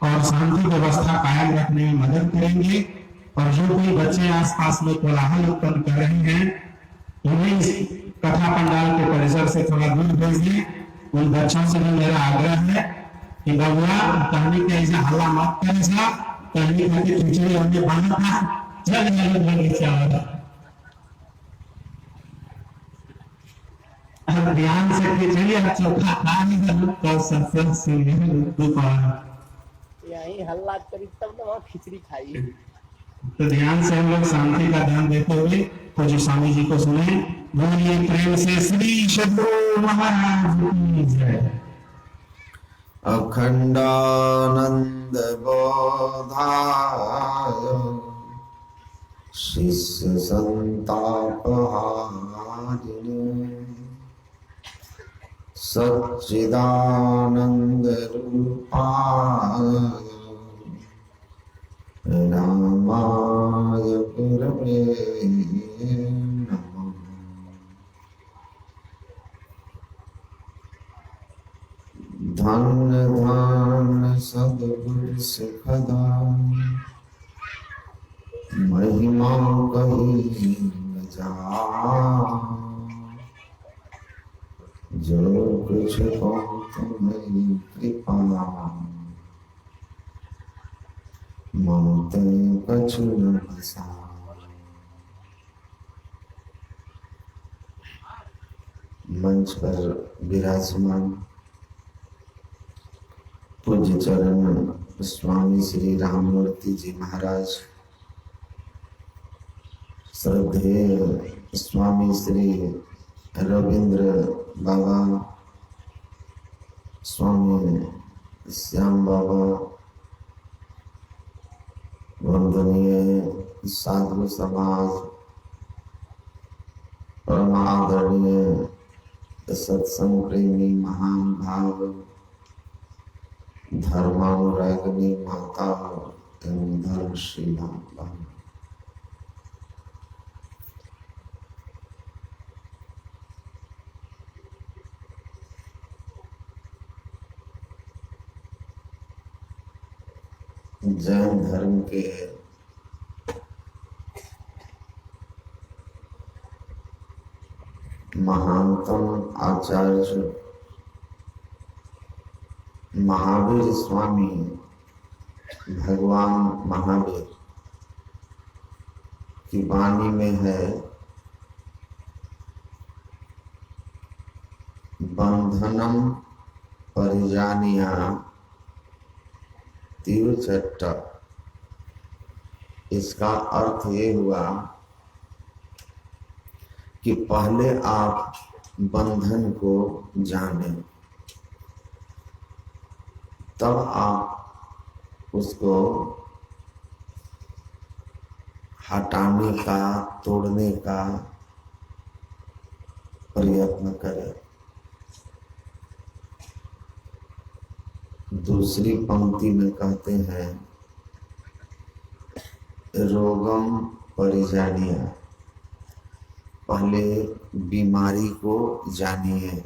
और शांति व्यवस्था कायम रखने में मदद करेंगे। और जो कोई बच्चे आसपास में कोलाहल उत्पन्न कर रहे हैं उन्हें इस कथा पंडाल के परिसर से थोड़ा दूर भेजिए। उन बच्चों से भी मेरा आग्रह है कि बबुआ कहने के ऐसे हल्ला मत करे सा, कहने खातिर खिचड़ी हमने बना था, चल बगीचा वाला अब ध्यान से खिचड़ी और चोखा खा नहीं तो सत्संग सुनिए दोपहर यही हल्ला करी तब तो वहाँ खिचड़ी खाई। तो ध्यान से हम लोग शांति का ध्यान देते हुए पूज्य स्वामी जी को सुने। बोलिए प्रेम से श्री सद्गुरु महाराज की जय। अखंडानंद बोधाय शिष्य संतापहारिणे सच्चिदानंद रूपाय रामाय गुरवे नमः। धन्य धन्य सद्गुरु सिखदाय महिमा कही न जाए। जो कुछ तुम्हारी कृपा ममते कछु न बसाए। मंच पर विराजमान पूज्य चरण स्वामी श्री राममूर्ति जी महाराज, श्रद्धेय स्वामी श्री रविंद्र बाबा, स्वामी श्याम बाबा, वंदनीय साधु समाज, परमादरणीय सत्संग प्रेमी महान भाव, धर्मानुरागिनी माता एवं धर्मशीला बहन, जैन धर्म के महानतम आचार्य महावीर स्वामी भगवान महावीर की वाणी में है, बंधनम परिजानिया तीर्थचट्ट। इसका अर्थ ये हुआ कि पहले आप बंधन को जानें, तब आप उसको हटाने का, तोड़ने का प्रयत्न करें। दूसरी पंक्ति में कहते हैं रोगम परिजानिया, पहले बीमारी को जानिए।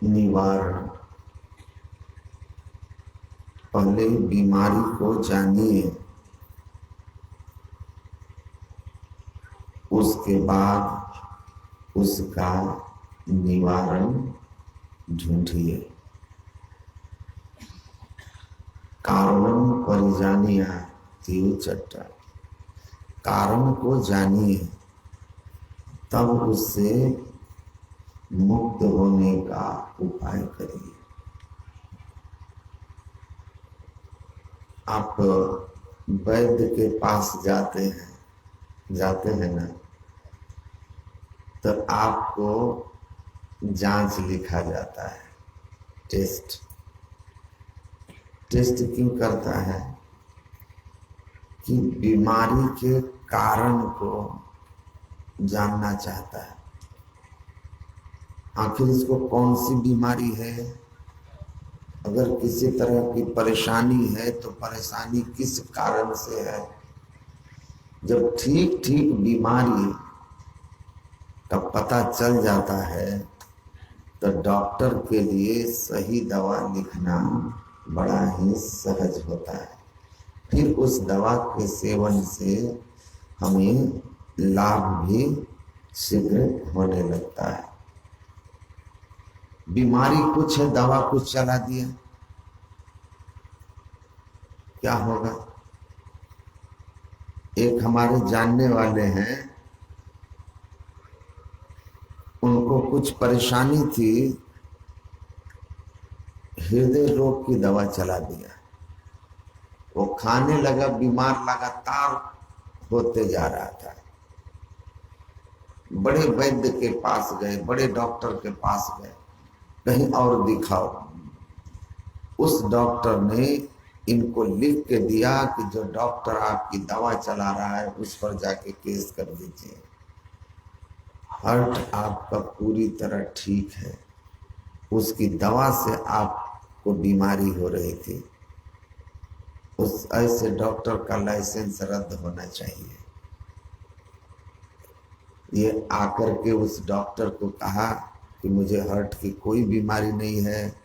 निवारण, पहले बीमारी को जानिए, उसके बाद उसका निवारण ढूंढिए। कारणम परिजानिया तीर्थचट्ट, कारण को जानिए तब उससे मुक्त होने का उपाय करिए। आप वैद्य के पास जाते हैं ना, तो आपको जांच लिखा जाता है, टेस्ट क्यों करता है? कि बीमारी के कारण को जानना चाहता है। आखिर इसको कौन सी बीमारी है, अगर किसी तरह की परेशानी है तो परेशानी किस कारण से है। जब ठीक बीमारी का पता चल जाता है तो डॉक्टर के लिए सही दवा लिखना बड़ा ही सहज होता है। फिर उस दवा के सेवन से हमें लाभ भी शीघ्र होने लगता है। बीमारी कुछ है, दवा कुछ चला दिया, क्या होगा? एक हमारे जानने वाले हैं, उनको कुछ परेशानी थी, हृदय रोग की दवा चला दिया। वो खाने लगा, बीमार लगातार होते जा रहा था। बड़े वैद्य के पास गए, बड़े डॉक्टर के पास गए, कहीं और दिखाओ। उस डॉक्टर ने इनको लिख के दिया कि जो डॉक्टर आपकी दवा चला रहा है उस पर जाके केस कर दीजिए। हार्ट आपका पूरी तरह ठीक है, उसकी दवा से आपको बीमारी हो रही थी। उस ऐसे डॉक्टर का लाइसेंस रद्द होना चाहिए। ये आकर के उस डॉक्टर को कहा कि मुझे हार्ट की कोई बीमारी नहीं है,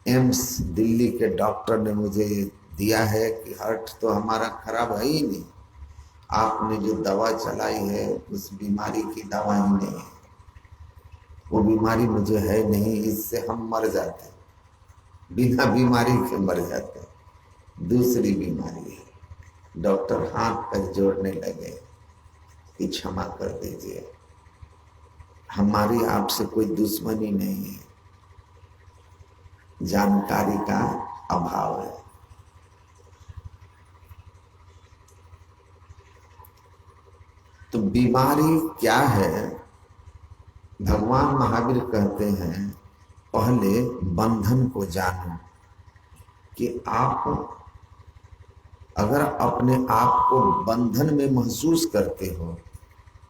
एम्स दिल्ली के डॉक्टर ने मुझे दिया है कि हार्ट तो हमारा खराब है ही नहीं, आपने जो दवा चलाई है उस बीमारी की दवा ही नहीं है, वो बीमारी मुझे है नहीं, इससे हम मर जाते, बिना बीमारी के मर जाते, दूसरी बीमारी है। डॉक्टर हाथ पैर जोड़ने लगे कि क्षमा कर दीजिए, हमारी आपसे कोई दुश्मनी नहीं है, जानकारी का अभाव है। तो बीमारी क्या है? भगवान महावीर कहते हैं पहले बंधन को जानो कि आप अगर अपने आप को बंधन में महसूस करते हो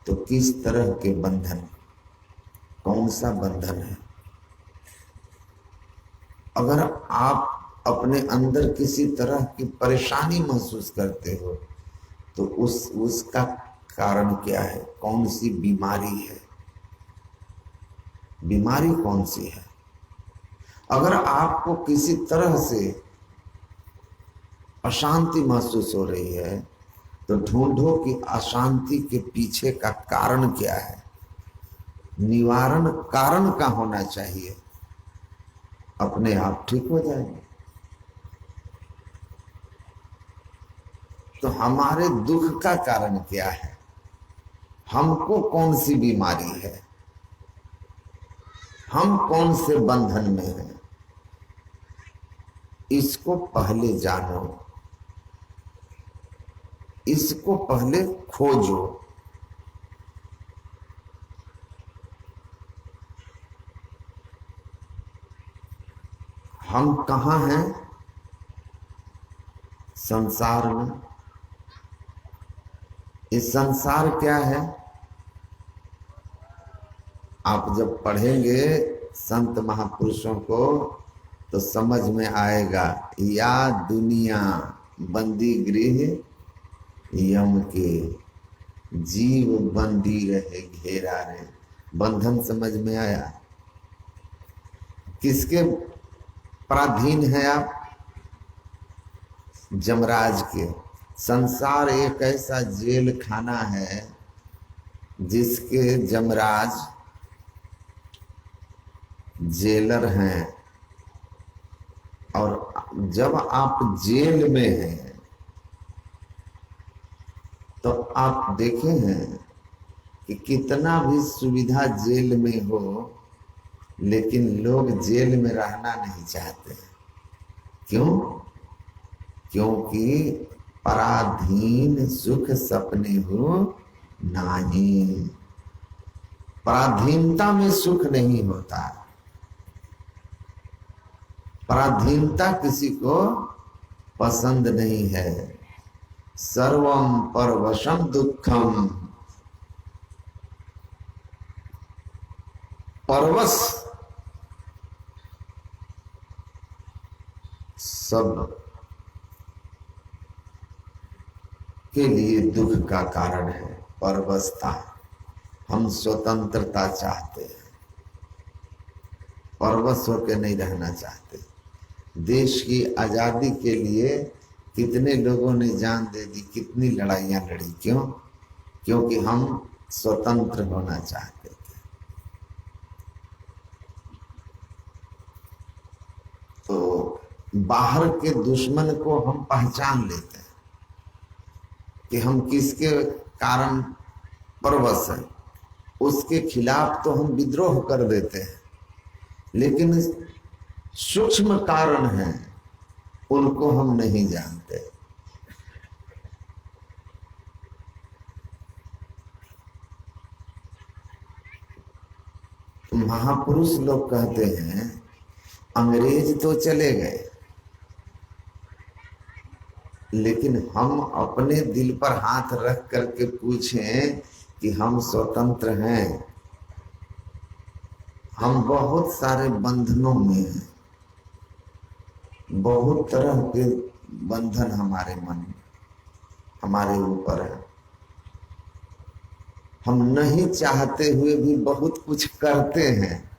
तो किस तरह के बंधन, कौन सा बंधन है। अगर आप अपने अंदर किसी तरह की परेशानी महसूस करते हो तो उसका कारण क्या है, कौन सी बीमारी है, बीमारी कौन सी है। अगर आपको किसी तरह से अशांति महसूस हो रही है तो ढूंढो कि अशांति के पीछे का कारण क्या है, निवारण कारण का होना चाहिए, अपने आप ठीक हो जाएंगे। तो हमारे दुख का कारण क्या है, हमको कौन सी बीमारी है, हम कौन से बंधन में हैं, इसको पहले जानो, इसको पहले खोजो। हम कहाँ हैं संसार में? इस संसार क्या है? आप जब पढ़ेंगे संत महापुरुषों को तो समझ में आएगा। या दुनिया बंदी गृह यम के, जीव बंदी रहे घेरा रे। बंधन समझ में आया? किसके पराधीन है आप? जमराज के। संसार एक ऐसा जेल खाना है जिसके जमराज जेलर हैं, और जब आप जेल में हैं तो आप देखे हैं कि कितना भी सुविधा जेल में हो लेकिन लोग जेल में रहना नहीं चाहते। क्यों? क्योंकि पराधीन सुख सपने हो नहीं। पराधीनता में सुख नहीं होता, पराधीनता किसी को पसंद नहीं है। सर्वम परवशम दुखम, परवश सब के लिए दुख का कारण है परवशता। हम स्वतंत्रता चाहते हैं, परवश होकर नहीं रहना चाहते। देश की आजादी के लिए कितने लोगों ने जान दे दी, कितनी लड़ाइयां लड़ी। क्यों? क्योंकि हम स्वतंत्र होना चाहते थे। तो बाहर के दुश्मन को हम पहचान लेते हैं कि हम किसके कारण परवश हैं, उसके खिलाफ तो हम विद्रोह कर देते हैं, लेकिन सूक्ष्म कारण हैं उनको हम नहीं जानते। महापुरुष लोग कहते हैं अंग्रेज तो चले गए, लेकिन हम अपने दिल पर हाथ रख करके पूछें कि हम स्वतंत्र हैं। हम बहुत सारे बंधनों में हैं, बहुत तरह के बंधन हमारे मन हमारे ऊपर है। हम नहीं चाहते हुए भी बहुत कुछ करते हैं,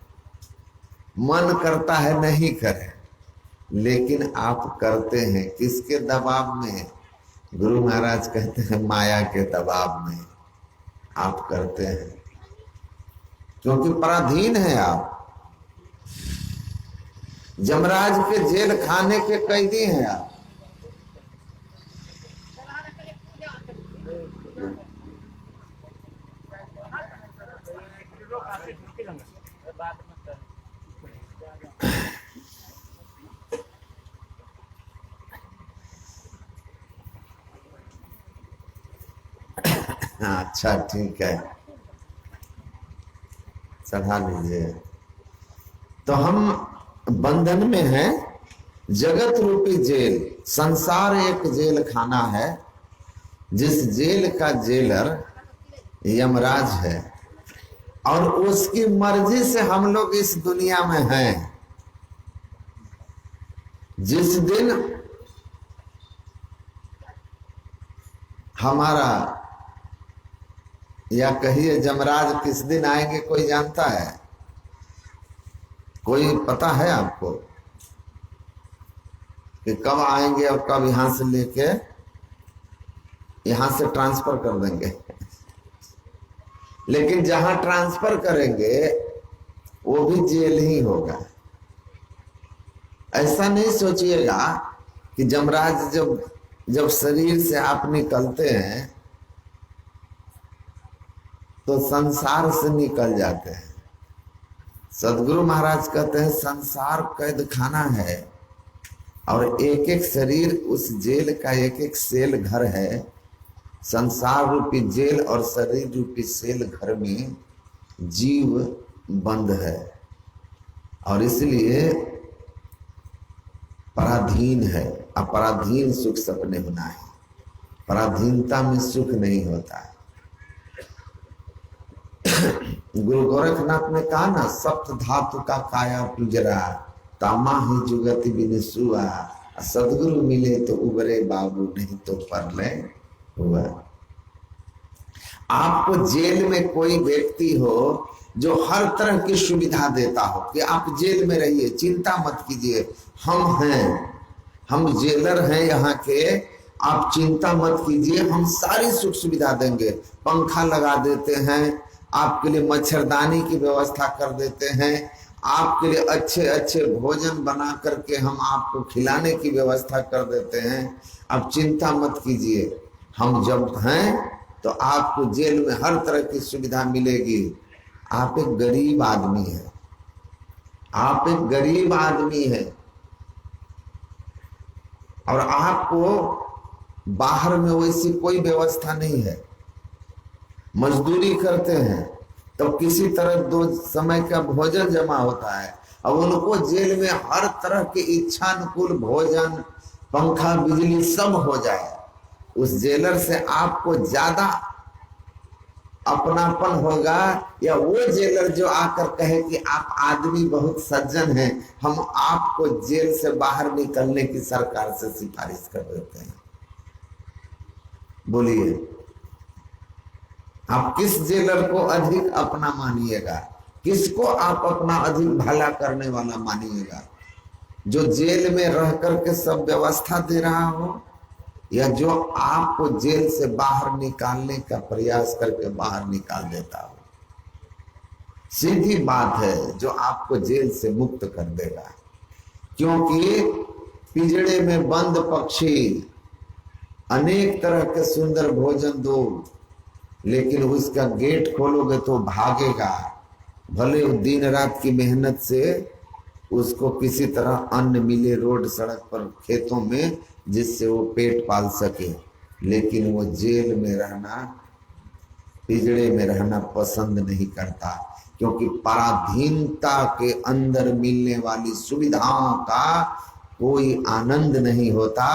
मन करता है नहीं करें, लेकिन आप करते हैं। किसके दबाव में? गुरु महाराज कहते हैं माया के दबाव में आप करते हैं, क्योंकि पराधीन हैं आप। यमराज के जेल खाने के कैदी हैं आप। हाँ, अच्छा ठीक है, चढ़ा लीजिए। तो हम बंधन में हैं, जगत रूपी जेल। संसार एक जेल खाना है, जिस जेल का जेलर यमराज है, और उसकी मर्जी से हम लोग इस दुनिया में हैं। जिस दिन हमारा, या कहिए यमराज किस दिन आएंगे कोई जानता है? कोई पता है आपको कि कब आएंगे और कब यहां से लेके यहां से ट्रांसफर कर देंगे? लेकिन जहां ट्रांसफर करेंगे वो भी जेल ही होगा। ऐसा नहीं सोचिएगा कि यमराज जब शरीर से आप निकलते हैं तो संसार से निकल जाते हैं। सदगुरु महाराज कहते हैं संसार कैद खाना है, और एक एक शरीर उस जेल का एक एक सेल घर है। संसार रूपी जेल और शरीर रूपी सेल घर में जीव बंद है, और इसलिए पराधीन है। अपराधीन सुख सपने होना है, पराधीनता में सुख नहीं होता है। गुरु गोरखनाथ ने कहा ना, सप्त धातु का काया पिंजरा, तामा ही जुगति बिन सुआ। सदगुरु मिले तो उबरे बाबू, नहीं तो परले हुआ। आपको जेल में कोई व्यक्ति हो जो हर तरह की सुविधा देता हो कि आप जेल में रहिए, चिंता मत कीजिए, हम हैं, हम जेलर हैं यहाँ के, आप चिंता मत कीजिए, हम सारी सुख सुविधा देंगे। पंखा लगा देते हैं, आपके लिए मच्छरदानी की व्यवस्था कर देते हैं, आपके लिए अच्छे अच्छे भोजन बना करके हम आपको खिलाने की व्यवस्था कर देते हैं। आप चिंता मत कीजिए, हम जब हैं तो आपको जेल में हर तरह की सुविधा मिलेगी। आप एक गरीब आदमी हैं, आप एक गरीब आदमी हैं, और आपको बाहर में वैसी कोई व्यवस्था नहीं है। मजदूरी करते हैं तो किसी तरह 2 समय का भोजन जमा होता है, और उनको जेल में हर तरह के इच्छानुकूल भोजन, पंखा, बिजली सब हो जाए। उस जेलर से आपको ज्यादा अपनापन होगा, या वो जेलर जो आकर कहे कि आप आदमी बहुत सज्जन हैं, हम आपको जेल से बाहर निकलने की सरकार से सिफारिश कर देते हैं। बोलिए, आप किस जेलर को अधिक अपना मानिएगा? किसको आप अपना अधिक भला करने वाला मानिएगा? जो जेल में रह करके सब व्यवस्था दे रहा हो, या जो आपको जेल से बाहर निकालने का प्रयास करके बाहर निकाल देता हो? सीधी बात है, जो आपको जेल से मुक्त कर देगा। क्योंकि पिंजड़े में बंद पक्षी अनेक तरह के सुंदर भोजन दो, लेकिन उसका गेट खोलोगे तो भागेगा। भले दिन रात की मेहनत से उसको किसी तरह अन्न मिले रोड सड़क पर खेतों में, जिससे वो पेट पाल सके, लेकिन वो जेल में रहना, पिंजड़े में रहना पसंद नहीं करता। क्योंकि पराधीनता के अंदर मिलने वाली सुविधाओं का कोई आनंद नहीं होता,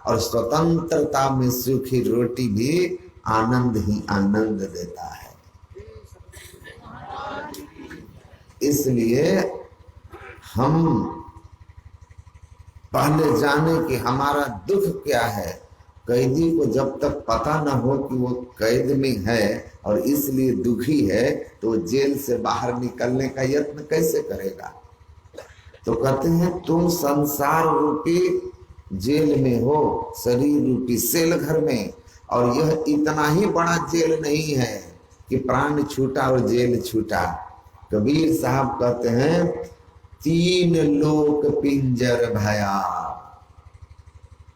और स्वतंत्रता में सूखी रोटी भी आनंद ही आनंद देता है। इसलिए हम पहले जाने कि हमारा दुख क्या है। कैदी को जब तक पता न हो कि वो कैद में है और इसलिए दुखी है, तो जेल से बाहर निकलने का यत्न कैसे करेगा? तो कहते हैं तुम संसार रूपी जेल में हो, शरीर रूपी सेल घर में, और यह इतना ही बड़ा जेल नहीं है कि प्राण छूटा और जेल छूटा। कबीर साहब कहते हैं, तीन लोक पिंजर भया,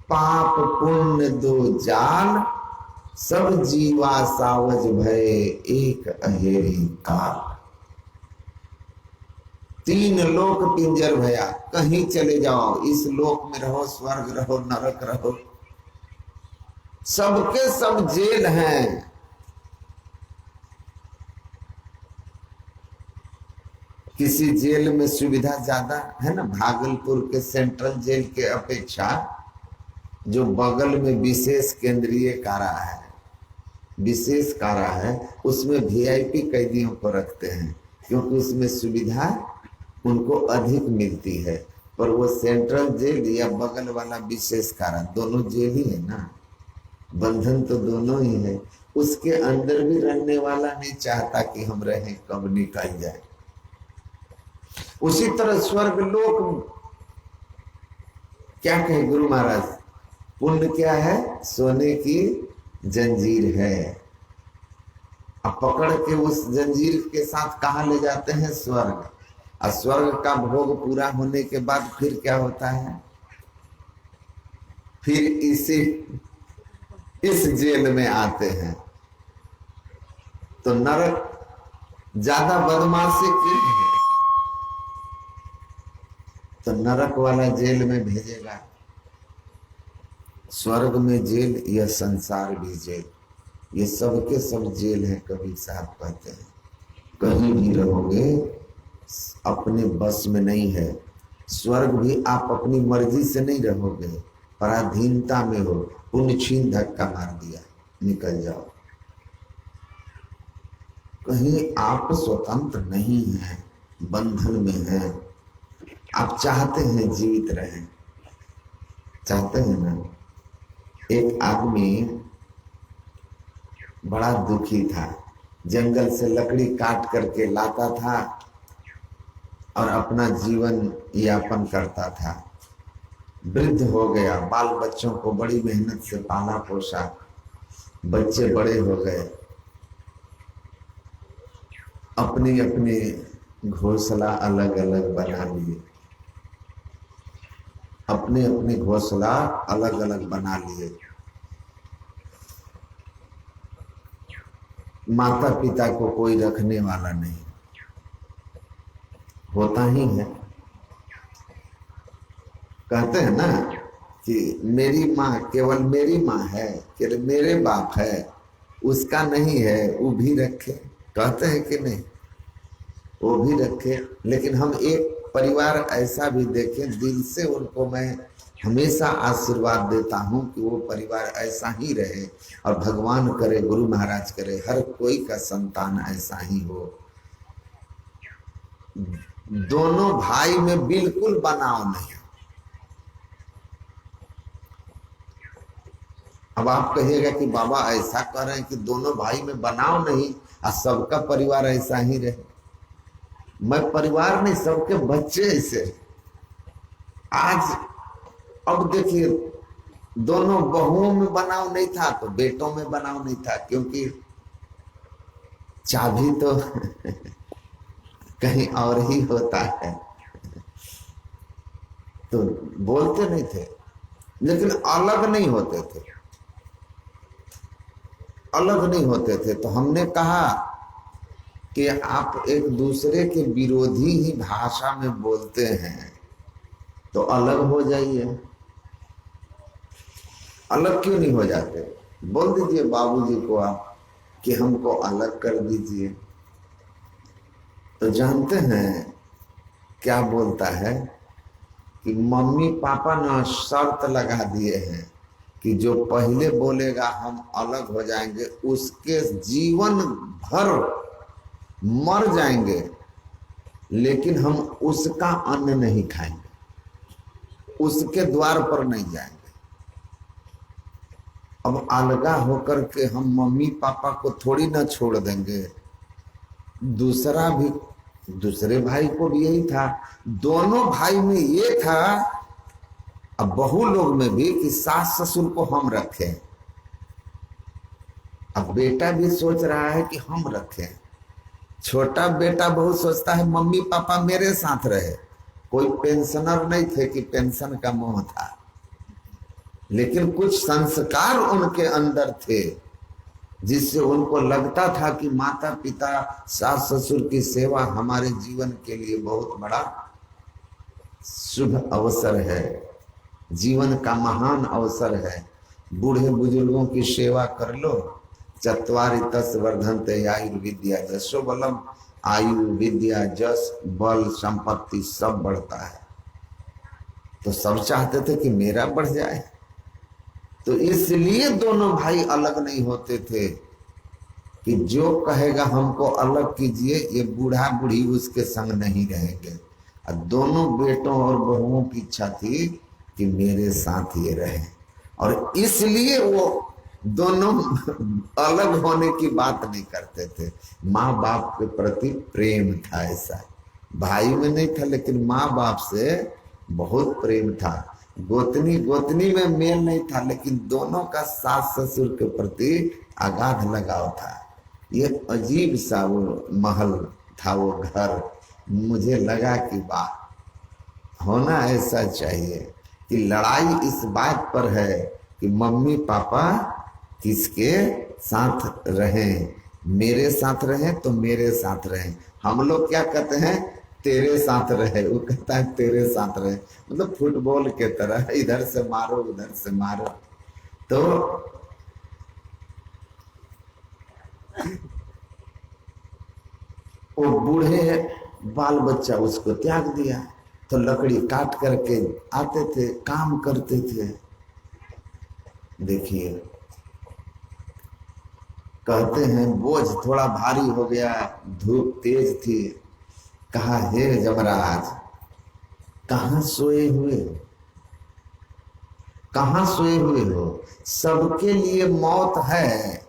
पाप पुण्य दो जाल, सब जीवा सावज भय एक अहेरी काल। तीन लोक पिंजर भया, कहीं चले जाओ, इस लोक में रहो, स्वर्ग रहो, नरक रहो, सबके सब जेल हैं। किसी जेल में सुविधा ज्यादा है ना, भागलपुर के सेंट्रल जेल के अपेक्षा जो बगल में विशेष केंद्रीय कारा है, विशेष कारा है, उसमें वीआईपी कैदियों को रखते हैं, क्योंकि उसमें सुविधा उनको अधिक मिलती है। पर वो सेंट्रल जेल या बगल वाला विशेष कारा, दोनों जेल ही है ना, बंधन तो दोनों ही है। उसके अंदर भी रहने वाला नहीं चाहता कि हम रहें, कब निकल जाए। उसी तरह स्वर्ग लोक, क्या कहे गुरु महाराज, पुण्य क्या है? सोने की जंजीर है। अब पकड़ के उस जंजीर के साथ कहाँ ले जाते हैं? स्वर्ग। और स्वर्ग का भोग पूरा होने के बाद फिर क्या होता है? फिर इस जेल में आते हैं। तो नरक ज्यादा बदमाशी की है, तो नरक वाला जेल में भेजेगा। स्वर्ग में जेल, यह संसार भी जेल, ये सबके सब जेल है। कबीर साहब कहते हैं, कहीं भी रहोगे अपने बस में नहीं है। स्वर्ग भी आप अपनी मर्जी से नहीं रहोगे, पराधीनता में हो। पुण्य छीन धक्का मार दिया, निकल जाओ। कहीं आप स्वतंत्र नहीं हैं, बंधन में हैं। आप चाहते हैं जीवित रहें, चाहते हैं ना। एक आदमी बड़ा दुखी था, जंगल से लकड़ी काट करके लाता था और अपना जीवन यापन करता था। वृद्ध हो गया, बाल बच्चों को बड़ी मेहनत से पाला पोसा, बच्चे बड़े हो गए, अपनी अपनी घोंसला अलग अलग बना लिए, अपने अपने घोंसला अलग अलग बना लिए। माता पिता को कोई रखने वाला नहीं, होता ही है। कहते हैं ना कि मेरी माँ केवल मेरी माँ है, केवल मेरे बाप है, उसका नहीं है, वो भी रखे। कहते हैं कि नहीं? वो भी रखे। लेकिन हम एक परिवार ऐसा भी देखें, दिल से उनको मैं हमेशा आशीर्वाद देता हूं कि वो परिवार ऐसा ही रहे, और भगवान करे, गुरु महाराज करे, हर कोई का संतान ऐसा ही हो। दोनों भाई में बिल्कुल बनाव नहीं। अब आप कहिएगा कि बाबा ऐसा कह रहे हैं कि दोनों भाई में बनाव नहीं और सबका परिवार ऐसा ही रहे। मैं परिवार नहीं, सबके बच्चे ऐसे। आज अब देखिए, दोनों बहुओं में बनाव नहीं था तो बेटों में बनाव नहीं था, क्योंकि चाबी तो कहीं और ही होता है। तो बोलते नहीं थे, लेकिन अलग नहीं होते थे, अलग नहीं होते थे। तो हमने कहा कि आप एक दूसरे के विरोधी ही भाषा में बोलते हैं तो अलग हो जाइए। अलग क्यों नहीं हो जाते? बोल दीजिए बाबूजी को आप कि हमको अलग कर दीजिए। तो जानते हैं क्या बोलता है कि मम्मी पापा ने शर्त लगा दिए हैं कि जो पहले बोलेगा हम अलग हो जाएंगे, उसके जीवन भर मर जाएंगे लेकिन हम उसका अन्न नहीं खाएंगे, उसके द्वार पर नहीं जाएंगे। अब अलगा होकर के हम मम्मी पापा को थोड़ी ना छोड़ देंगे। दूसरा भी, दूसरे भाई को भी यही था, दोनों भाई में ये था, अब बहु लोग में भी, कि सास ससुर को हम रखें। अब बेटा भी सोच रहा है कि हम रखें, छोटा बेटा बहुत सोचता है मम्मी पापा मेरे साथ रहे। कोई पेंशनर नहीं थे कि पेंशन का मोह था, लेकिन कुछ संस्कार उनके अंदर थे जिससे उनको लगता था कि माता पिता सास ससुर की सेवा हमारे जीवन के लिए बहुत बड़ा शुभ अवसर है, जीवन का महान अवसर है। बूढ़े बुजुर्गों की सेवा कर लो, चत्वारि तस् वर्धन्ते आयुर्विद्या जसो बलम। आयु विद्या जस बल संपत्ति सब बढ़ता है। तो सब चाहते थे कि मेरा बढ़ जाए, तो इसलिए दोनों भाई अलग नहीं होते थे कि जो कहेगा हमको अलग कीजिए, ये बूढ़ा बूढ़ी उसके संग नहीं रहेंगे। और दोनों बेटों और बहुओं की इच्छा थी कि मेरे साथ ये रहे, और इसलिए वो दोनों अलग होने की बात नहीं करते थे। माँ बाप के प्रति प्रेम था, ऐसा भाई में नहीं था, लेकिन माँ बाप से बहुत प्रेम था। गोतनी गोतनी में मेल नहीं था, लेकिन दोनों का सास ससुर के प्रति अगाध लगाव था। ये अजीब सा वो महल था, वो घर। मुझे लगा कि वाह, होना ऐसा चाहिए कि लड़ाई इस बात पर है कि मम्मी पापा किसके साथ रहें, मेरे साथ रहें तो मेरे साथ रहें। हम लोग क्या कहते हैं, तेरे साथ रहे, वो कहता है तेरे साथ रहे, मतलब फुटबॉल के तरह, इधर से मारो उधर से मारो। तो वो बूढ़े बाल बच्चा उसको त्याग दिया, तो लकड़ी काट करके आते थे, काम करते थे। देखिए, कहते हैं बोझ थोड़ा भारी हो गया, धूप तेज थी। कहा, हे जमराज, कहाँ सोए हुए हो, कहाँ सोए हुए हो? सबके लिए मौत है,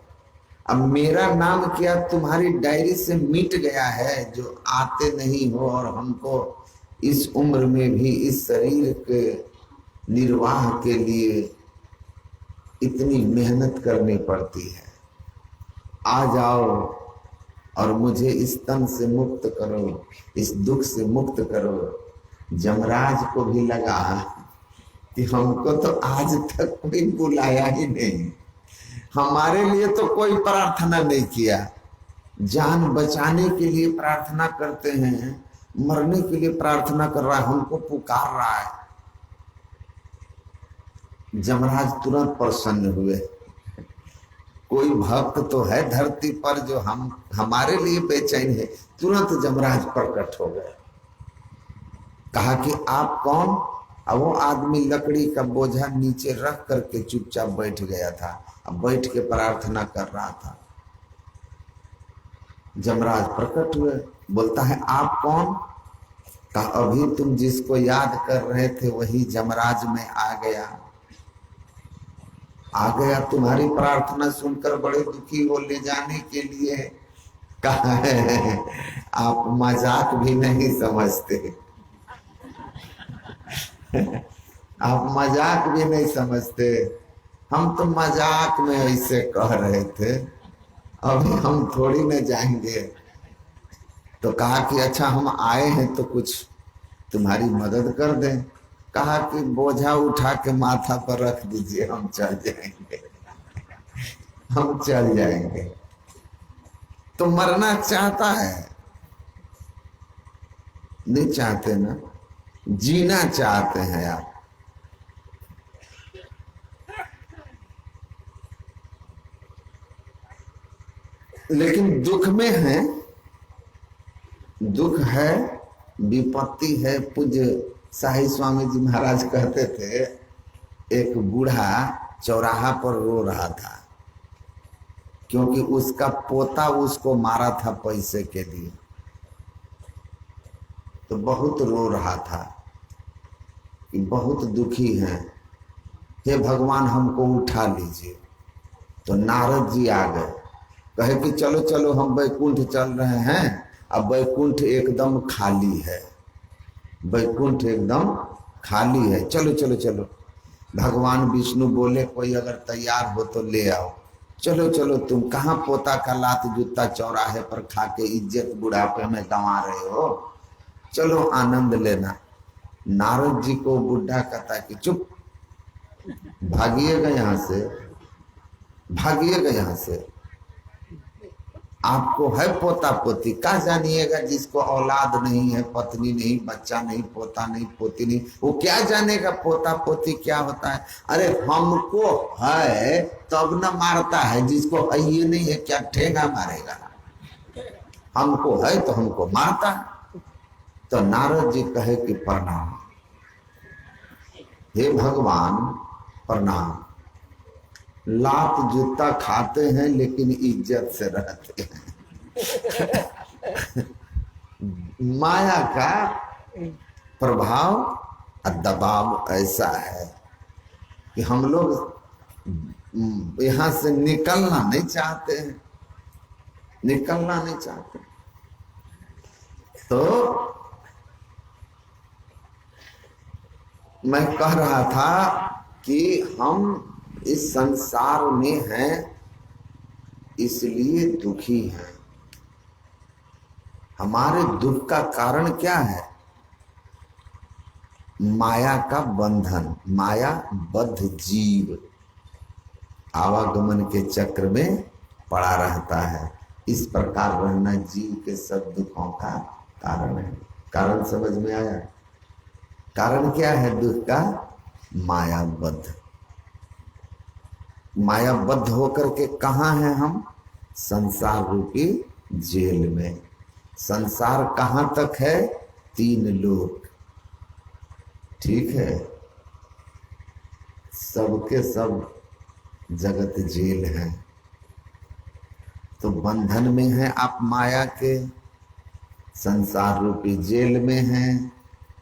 अब मेरा नाम क्या तुम्हारी डायरी से मिट गया है, जो आते नहीं हो, और हमको इस उम्र में भी इस शरीर के निर्वाह के लिए इतनी मेहनत करनी पड़ती है। आ जाओ और मुझे इस तन से मुक्त करो, इस दुख से मुक्त करो। जमराज को भी लगा कि हमको तो आज तक कोई बुलाया ही नहीं, हमारे लिए तो कोई प्रार्थना नहीं किया। जान बचाने के लिए प्रार्थना करते हैं, मरने के लिए प्रार्थना कर रहा है, हमको पुकार रहा है। जमराज तुरंत प्रसन्न हुए, कोई भक्त तो है धरती पर जो हमारे लिए बेचैन है। तुरंत जमराज प्रकट हो गए, कहा कि आप कौन? अब वो आदमी लकड़ी का बोझा नीचे रख करके चुपचाप बैठ गया था, अब बैठ के प्रार्थना कर रहा था। जमराज प्रकट हुए, बोलता है आप कौन? कहा, अभी तुम जिसको याद कर रहे थे वही जमराज में आ गया तुम्हारी प्रार्थना सुनकर बड़े दुखी हो, ले जाने के लिए कहा है आप मजाक भी नहीं समझते, आप मजाक भी नहीं समझते। हम तो मजाक में ऐसे कह रहे थे, अभी हम थोड़ी न जाएंगे। तो कहा कि अच्छा हम आए हैं तो कुछ तुम्हारी मदद कर दें। कहा कि बोझा उठा के माथा पर रख दीजिए, हम चल जाएंगे, हम चल जाएंगे। तो मरना चाहता है? नहीं चाहते ना, जीना चाहते हैं आप। लेकिन दुख में है, दुख है, विपत्ति है। पूज्य शाही स्वामी जी महाराज कहते थे, एक बूढ़ा चौराहा पर रो रहा था क्योंकि उसका पोता उसको मारा था पैसे के लिए। तो बहुत रो रहा था कि बहुत दुखी है, हे भगवान हमको उठा लीजिए। तो नारद जी आ गए, कहे कि चलो चलो हम वैकुंठ चल रहे हैं। अब वैकुंठ एकदम खाली है, वैकुंठ एकदम खाली है, चलो चलो चलो। भगवान विष्णु बोले कोई अगर तैयार हो तो ले आओ। चलो चलो, तुम कहाँ पोता का लात जूता चौराहे पर खा के इज्जत बुढ़ापे में गंवा रहे हो, चलो आनंद लेना। नारद जी को बुढ़ा कहता कि चुप, भागिएगा यहाँ से, भागिएगा यहाँ से। आपको है पोता पोती, क्या जानिएगा जिसको औलाद नहीं है, पत्नी नहीं, बच्चा नहीं, पोता नहीं, पोती नहीं, वो क्या जानेगा पोता पोती क्या होता है। अरे हमको है तब न मारता है, जिसको है ये नहीं है क्या ठेंगा मारेगा। हमको है तो हमको मारता। तो नारद जी कहे कि प्रणाम, हे भगवान प्रणाम। लात जूता खाते हैं लेकिन इज्जत से रहते हैं। माया का प्रभाव और दबाव ऐसा है कि हम लोग यहाँ से निकलना नहीं चाहते हैं, निकलना नहीं चाहते। तो मैं कह रहा था कि हम इस संसार में हैं इसलिए दुखी हैं। हमारे दुख का कारण क्या है? माया का बंधन, माया बद्ध जीव आवागमन के चक्र में पड़ा रहता है। इस प्रकार रहना जीव के सब दुखों का कारण है। कारण समझ में आया? कारण क्या है दुख का? मायाबद्ध। मायाबद्ध होकर के कहाँ हैं हम? संसार रूपी जेल में। संसार कहाँ तक है? 3 लोक, ठीक है। सबके सब जगत जेल है। तो बंधन में है आप माया के, संसार रूपी जेल में हैं,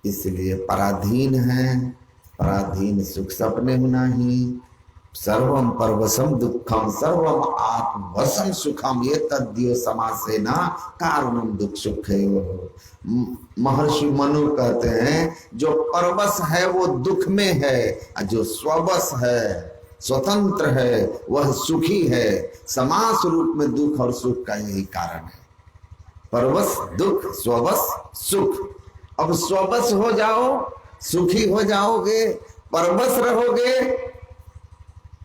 इसलिए पराधीन हैं। पराधीन सुख सपने नहीं। सर्वम परवशम दुखम सर्वम आत्मवशम सुखम ये तद्यो समासेना कारणम दुख सुख है। महर्षि मनु कहते हैं जो परवश है वो दुख में है, और जो स्ववश है, स्वतंत्र है, वह सुखी है। समास रूप में दुख और सुख का यही कारण है। परवश दुख, स्ववश सुख। अब स्ववश हो जाओ, सुखी हो जाओगे, परवश रहोगे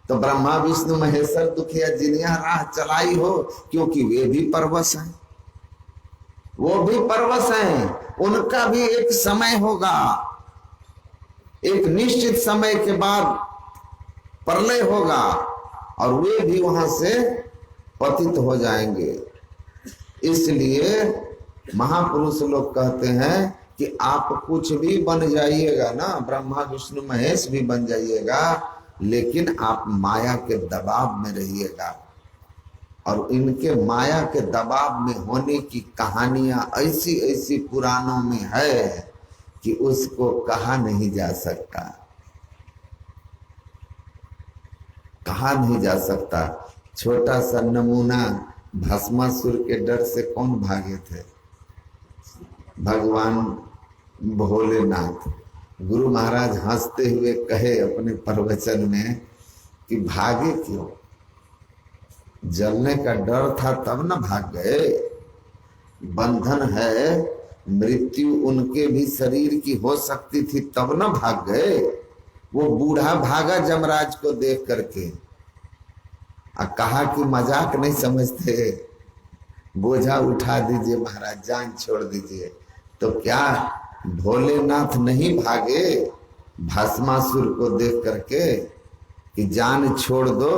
तो ब्रह्मा विष्णु महेश्वर दुखिया जिनिया राह चलाई हो, क्योंकि वे भी परवश हैं, वो भी परवश हैं। उनका भी एक समय होगा, एक निश्चित समय के बाद प्रलय होगा और वे भी वहां से पतित हो जाएंगे। इसलिए महापुरुष लोग कहते हैं कि आप कुछ भी बन जाइएगा ना, ब्रह्मा विष्णु महेश भी बन जाइएगा, लेकिन आप माया के दबाव में रहिएगा। और इनके माया के दबाव में होने की कहानियां ऐसी ऐसी पुराणों में है कि उसको कहा नहीं जा सकता, कहा नहीं जा सकता। छोटा सा नमूना भस्मासुर के डर से कौन भागे थे? भगवान भोलेनाथ। गुरु महाराज हंसते हुए कहे अपने प्रवचन में कि भागे क्यों? जलने का डर था तब न भाग गए। बंधन है, मृत्यु उनके भी शरीर की हो सकती थी तब न भाग गए। वो बूढ़ा भागा जमराज को देख करके, कहा कि मजाक नहीं समझते, बोझा उठा दीजिए महाराज, जान छोड़ दीजिए। तो क्या भोलेनाथ नहीं भागे भस्मासुर को देख करके कि जान छोड़ दो?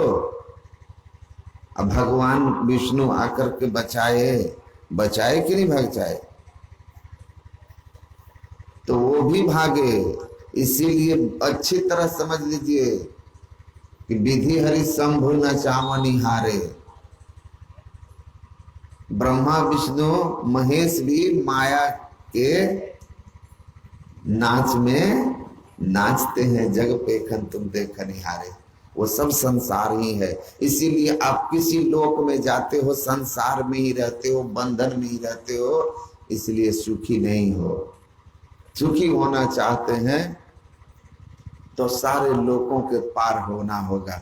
अब भगवान विष्णु आकर के बचाए कि नहीं बचाए? तो वो भी भागे। इसीलिए अच्छी तरह समझ लीजिए कि विधि हरि शंभु न चावनी हारे। ब्रह्मा विष्णु महेश भी माया के नाच में नाचते हैं। जग पेखन तुम देख निहारे, वो सब संसार ही है। इसीलिए आप किसी लोक में जाते हो संसार में ही रहते हो, बंधन में ही रहते हो, इसलिए सुखी नहीं हो। सुखी होना चाहते हैं तो सारे लोकों के पार होना होगा।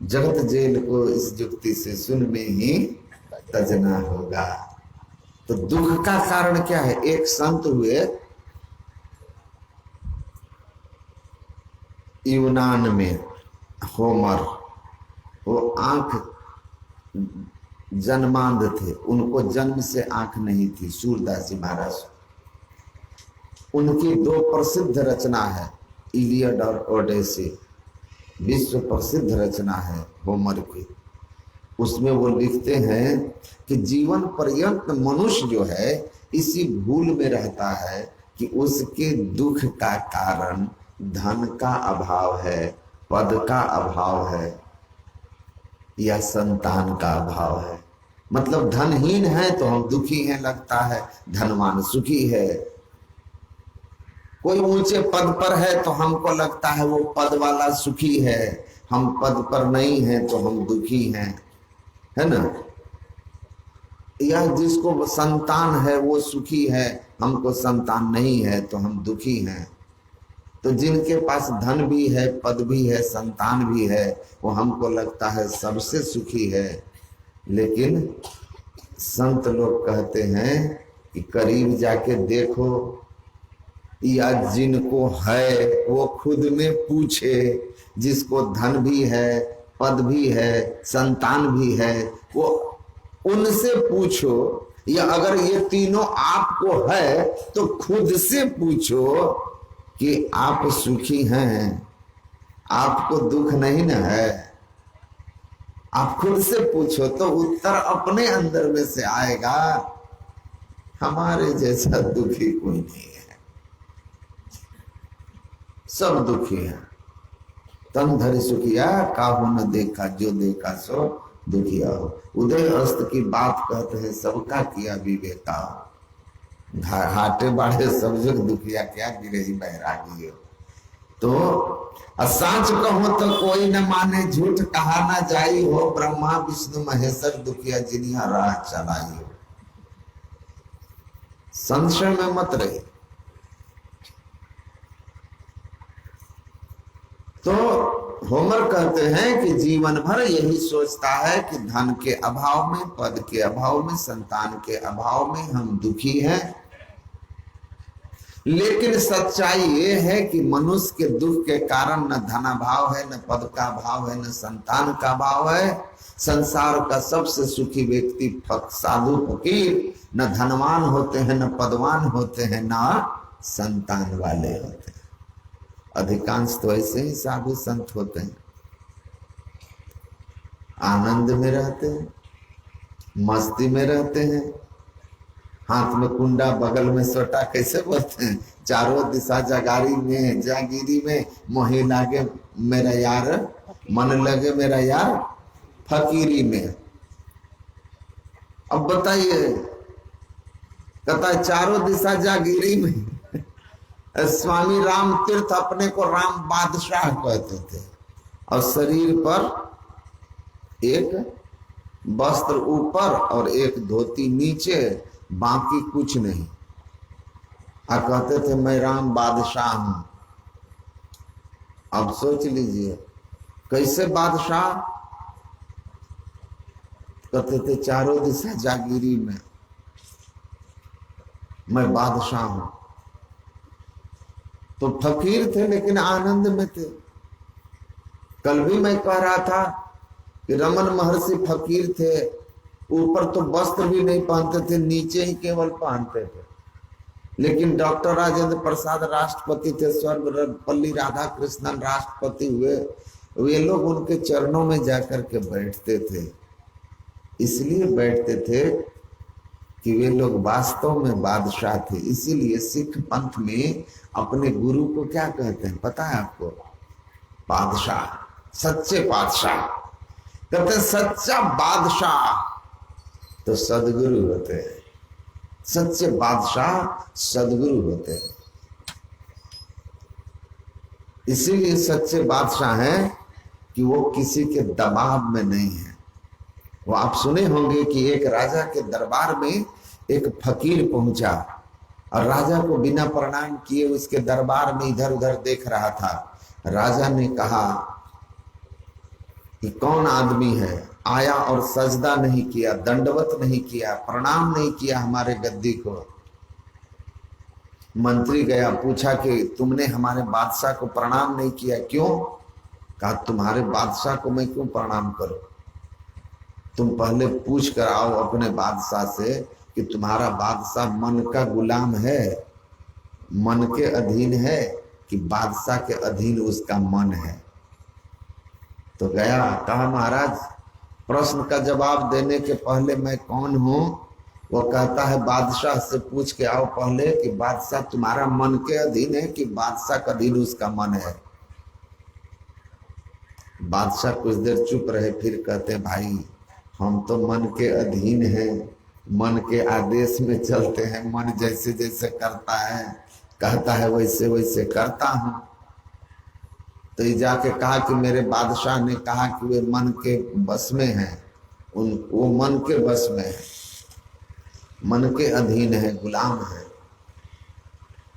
जगत जेल को इस जुक्ति से सुन में ही तजना होगा। तो दुख का कारण क्या है? एक संत हुए यूनान में, होमर। वो आंख जन्मांध थे, उनको जन्म से आंख नहीं थी। सूरदास जी महाराज, उनकी दो प्रसिद्ध रचना है, इलियड और ओडेसी, विश्व प्रसिद्ध रचना है होमर की। उसमें वो लिखते हैं कि जीवन पर्यंत मनुष्य जो है इसी भूल में रहता है कि उसके दुख का कारण धन का अभाव है, पद का अभाव है, या संतान का अभाव है। मतलब धनहीन है तो हम दुखी हैं लगता है, धनवान सुखी है। कोई ऊंचे पद पर है तो हमको लगता है वो पद वाला सुखी है, हम पद पर नहीं हैं तो हम दुखी हैं, है ना। या जिसको संतान है वो सुखी है, हमको संतान नहीं है तो हम दुखी हैं। तो जिनके पास धन भी है, पद भी है, संतान भी है, वो हमको लगता है सबसे सुखी है। लेकिन संत लोग कहते हैं कि करीब जाके देखो, या जिनको है वो खुद में पूछे। जिसको धन भी है, पद भी है, संतान भी है, वो उनसे पूछो। या अगर ये तीनों आपको है तो खुद से पूछो कि आप सुखी हैं, आपको दुख नहीं ना है। आप खुद से पूछो तो उत्तर अपने अंदर में से आएगा। हमारे जैसा दुखी कोई नहीं है, सब दुखी हैं। तन धरि सुखिया काहू न देखा, जो देखा सो दुखिया हो। उदय अस्त की बात कहते हैं, सबका किया विवेका। हाटे बाढ़े सब जग दुखिया, क्या गिरे ही बैरागी हो। तो साच कहो तो कोई न माने, झूठ कहा ना जाई हो। ब्रह्मा विष्णु महेश्वर दुखिया, जिनिया राह चलाई हो। संशय में मत रहे। तो होमर कहते हैं कि जीवन भर यही सोचता है कि धन के अभाव में, पद के अभाव में, संतान के अभाव में हम दुखी हैं। लेकिन सच्चाई ये है कि मनुष्य के दुख के कारण न धनाभाव है, न पद का भाव है, न संतान का भाव है। संसार का सबसे सुखी व्यक्ति साधु फकीर न धनवान होते हैं, न पदवान होते हैं, न संतान वाले होते हैं। अधिकांश तो ऐसे ही साधु संत होते हैं, आनंद में रहते हैं, मस्ती में रहते हैं, हाथ में कुंडा बगल में सोटा, कैसे बोलते हैं, चारों दिशा जगारी में जागीरी में, मोहे लागे मेरा यार, मन लगे मेरा यार फकीरी में। अब बताइए, कहता है चारों दिशा जागीरी में। स्वामी राम तीर्थ अपने को राम बादशाह कहते थे, और शरीर पर एक वस्त्र ऊपर और एक धोती नीचे, बाकी कुछ नहीं। और कहते थे मैं राम बादशाह हूं। अब सोच लीजिए कैसे बादशाह? कहते थे चारों दिशा जागीरी में मैं बादशाह हूं। तो फकीर थे लेकिन आनंद में थे। कल भी मैं कह रहा था कि रमन महर्षि फकीर थे, ऊपर तो वस्त्र भी नहीं पहनते थे, नीचे ही केवल पहनते थे। लेकिन डॉक्टर राजेंद्र प्रसाद राष्ट्रपति थे, सर्वपल्ली राधाकृष्णन राष्ट्रपति हुए, वे लोग उनके चरणों में जाकर के बैठते थे। इसलिए बैठते थे कि वे लोग वास्तव में बादशाह थे। इसीलिए सिख पंथ में अपने गुरु को क्या कहते हैं पता है आपको? बादशाह, सच्चे बादशाह। कहते हैं सच्चा बादशाह तो सदगुरु होते हैं। सच्चे बादशाह सदगुरु होते हैं। इसीलिए सच्चे बादशाह हैं कि वो किसी के दबाव में नहीं है। वो आप सुने होंगे कि एक राजा के दरबार में एक फकीर पहुंचा और राजा को बिना प्रणाम किए उसके दरबार में इधर उधर देख रहा था। राजा ने कहा कि कौन आदमी है, आया और सजदा नहीं किया, दंडवत नहीं किया, प्रणाम नहीं किया हमारे गद्दी को। मंत्री गया, पूछा कि तुमने हमारे बादशाह को प्रणाम नहीं किया, क्यों? कहा तुम्हारे बादशाह को मैं क्यों प्रणाम करूं? तुम पहले पूछ कर आओ अपने बादशाह से कि तुम्हारा बादशाह मन का गुलाम है, मन के अधीन है कि बादशाह के अधीन उसका मन है। तो गया, कहा महाराज प्रश्न का जवाब देने के पहले मैं कौन हूं? वो कहता है बादशाह से पूछ के आओ पहले कि बादशाह तुम्हारा मन के अधीन है कि बादशाह के अधीन उसका मन है। बादशाह कुछ देर चुप रहे, फिर कहते भाई हम तो मन के अधीन हैं, मन के आदेश में चलते हैं, मन जैसे जैसे करता है कहता है वैसे वैसे करता हूं। तो ये जाके कहा कि मेरे बादशाह ने कहा कि वे मन के बस में हैं, वो मन के बस में है, मन के अधीन है, गुलाम है।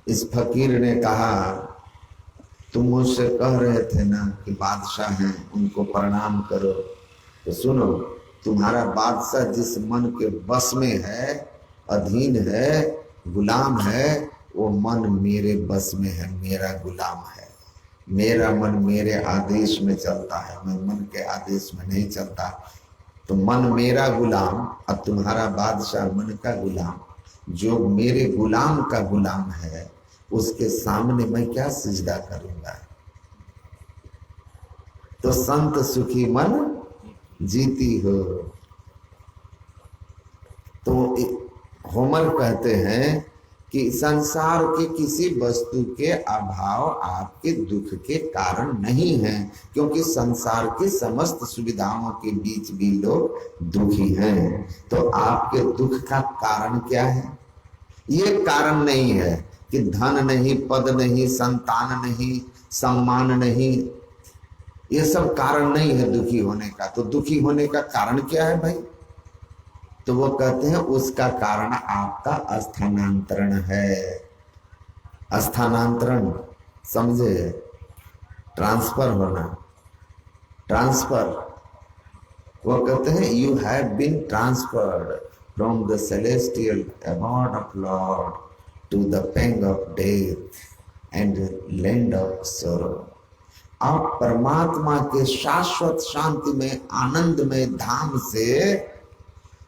इस फकीर ने कहा तुम मुझसे कह रहे थे ना कि बादशाह हैं उनको प्रणाम करो, तो सुनो तुम्हारा बादशाह जिस मन के बस में है, अधीन है, गुलाम है, वो मन मेरे बस में है, मेरा गुलाम है। मेरा मन मेरे आदेश में चलता है, मैं मन के आदेश में नहीं चलता। तो मन मेरा गुलाम और तुम्हारा बादशाह मन का गुलाम। जो मेरे गुलाम का गुलाम है उसके सामने मैं क्या सिजदा करूंगा? तो संत सुखी मन जीती हो। तो होमर कहते हैं कि संसार के किसी वस्तु के अभाव आपके दुख के कारण नहीं है, क्योंकि संसार के समस्त सुविधाओं के बीच भी लोग दुखी हैं। तो आपके दुख का कारण क्या है? ये कारण नहीं है कि धन नहीं, पद नहीं, संतान नहीं, सम्मान नहीं, ये सब कारण नहीं है दुखी होने का। तो दुखी होने का कारण क्या है भाई? तो वो कहते हैं उसका कारण आपका स्थानांतरण है। स्थानांतरण समझे? ट्रांसफर होना, ट्रांसफर। वो कहते हैं you have been transferred from the celestial abode of Lord to the pang of death and land of sorrow। आप परमात्मा के शाश्वत शांति में, आनंद में धाम से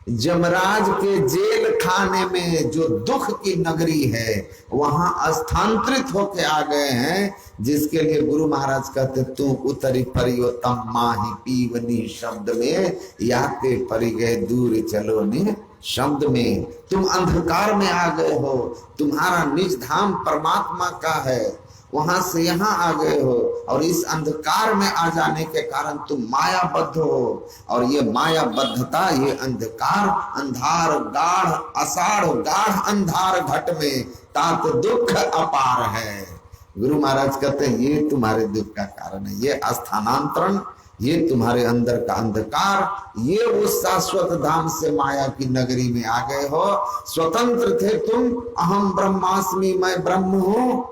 जमराज के जेल खाने में जो दुख की नगरी है वहां स्थानांतरित होके आ गए हैं, जिसके लिए गुरु महाराज कहते तू उतरी परियोतम माही पीवनी शब्द में, याते परी गए दूर चलो ने शब्द में। तुम अंधकार में आ गए हो, तुम्हारा निज धाम परमात्मा का है, वहां से यहाँ आ गए हो, और इस अंधकार में आ जाने के कारण तुम मायाबद्ध हो। और ये मायाबद्धता, ये अंधकार, अंधार गाढ़ अषाढ़ गाढ़ अंधार घट में तात दुख अपार है। गुरु महाराज कहते हैं ये तुम्हारे दुख का कारण है। ये स्थानांतरण ये तुम्हारे अंदर का अंधकार, ये उस शाश्वत धाम से माया की नगरी में आ गए हो। स्वतंत्र थे तुम, अहम ब्रह्मास्मि, मैं ब्रह्म हूं,